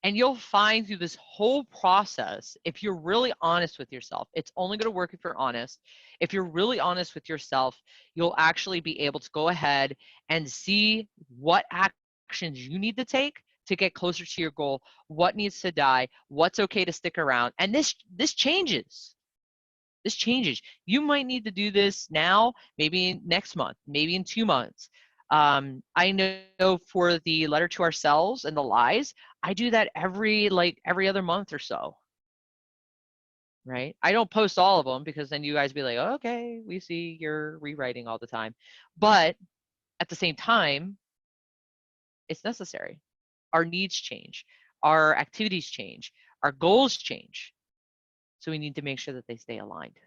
And you'll find through this whole process, if you're really honest with yourself, it's only going to work if you're honest. If you're really honest with yourself, you'll actually be able to go ahead and see what actions you need to take to get closer to your goal, what needs to die, what's okay to stick around. And this changes. This changes. You might need to do this now, maybe next month, maybe in 2 months. I know for the letter to ourselves and the lies, I do that every other month or so, right? I don't post all of them because then you guys be like, oh, okay, we see you're rewriting all the time. But at the same time, it's necessary. Our needs change, our activities change, our goals change. So we need to make sure that they stay aligned.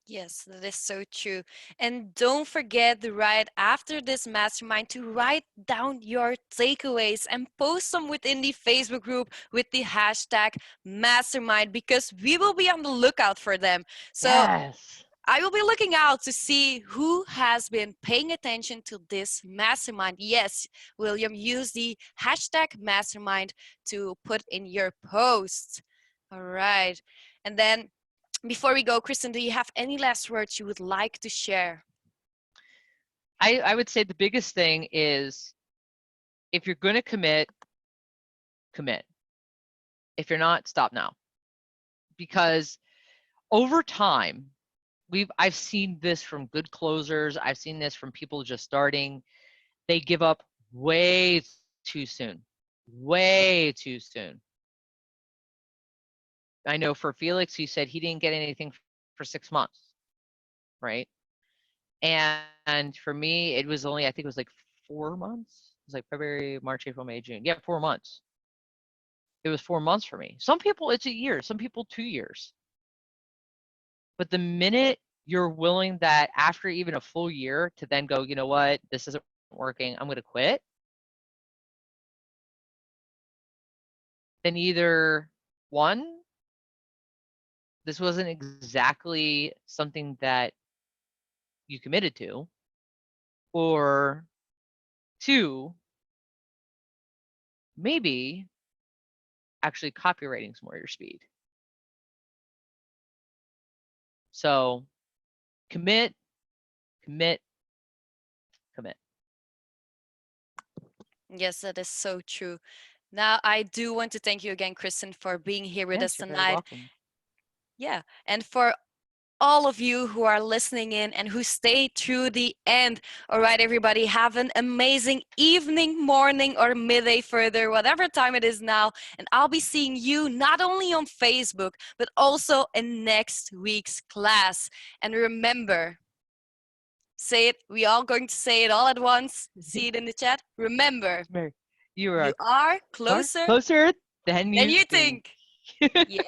Yes, that is so true. And don't forget right after this mastermind to write down your takeaways and post them within the Facebook group with the hashtag mastermind because we will be on the lookout for them. So Yes. I will be looking out to see who has been paying attention to this mastermind. Yes, William, use the hashtag mastermind to put in your posts. All right. And then before we go, Kristen, do you have any last words you would like to share? I would say the biggest thing is if you're going to commit, commit. If you're not, stop now. Because over time, I've seen this from good closers. I've seen this from people just starting. They give up way too soon. Way too soon. I know for Felix, he said he didn't get anything for 6 months, right? And for me, it was only, I think it was like 4 months. It was like February, March, April, May, June. Yeah, 4 months. It was 4 months for me. Some people, it's a year. Some people, 2 years. But the minute you're willing that after even a full year to then go, you know what, this isn't working, I'm going to quit, then either one, this wasn't exactly something that you committed to, or two, maybe actually copywriting's more your speed. So commit, commit, commit. Yes, that is so true. Now, I do want to thank you again, Kristen, for being here with us Yes, you're very tonight. welcome. Yeah. And for all of you who are listening in and who stay through the end. All right, everybody, have an amazing evening, morning, or midday further, whatever time it is now. And I'll be seeing you not only on Facebook, but also in next week's class. And remember, say it, we all going to say it all at once. See it in the chat. Remember, Mary, you you are are closer closer than than you you think. think. Yes.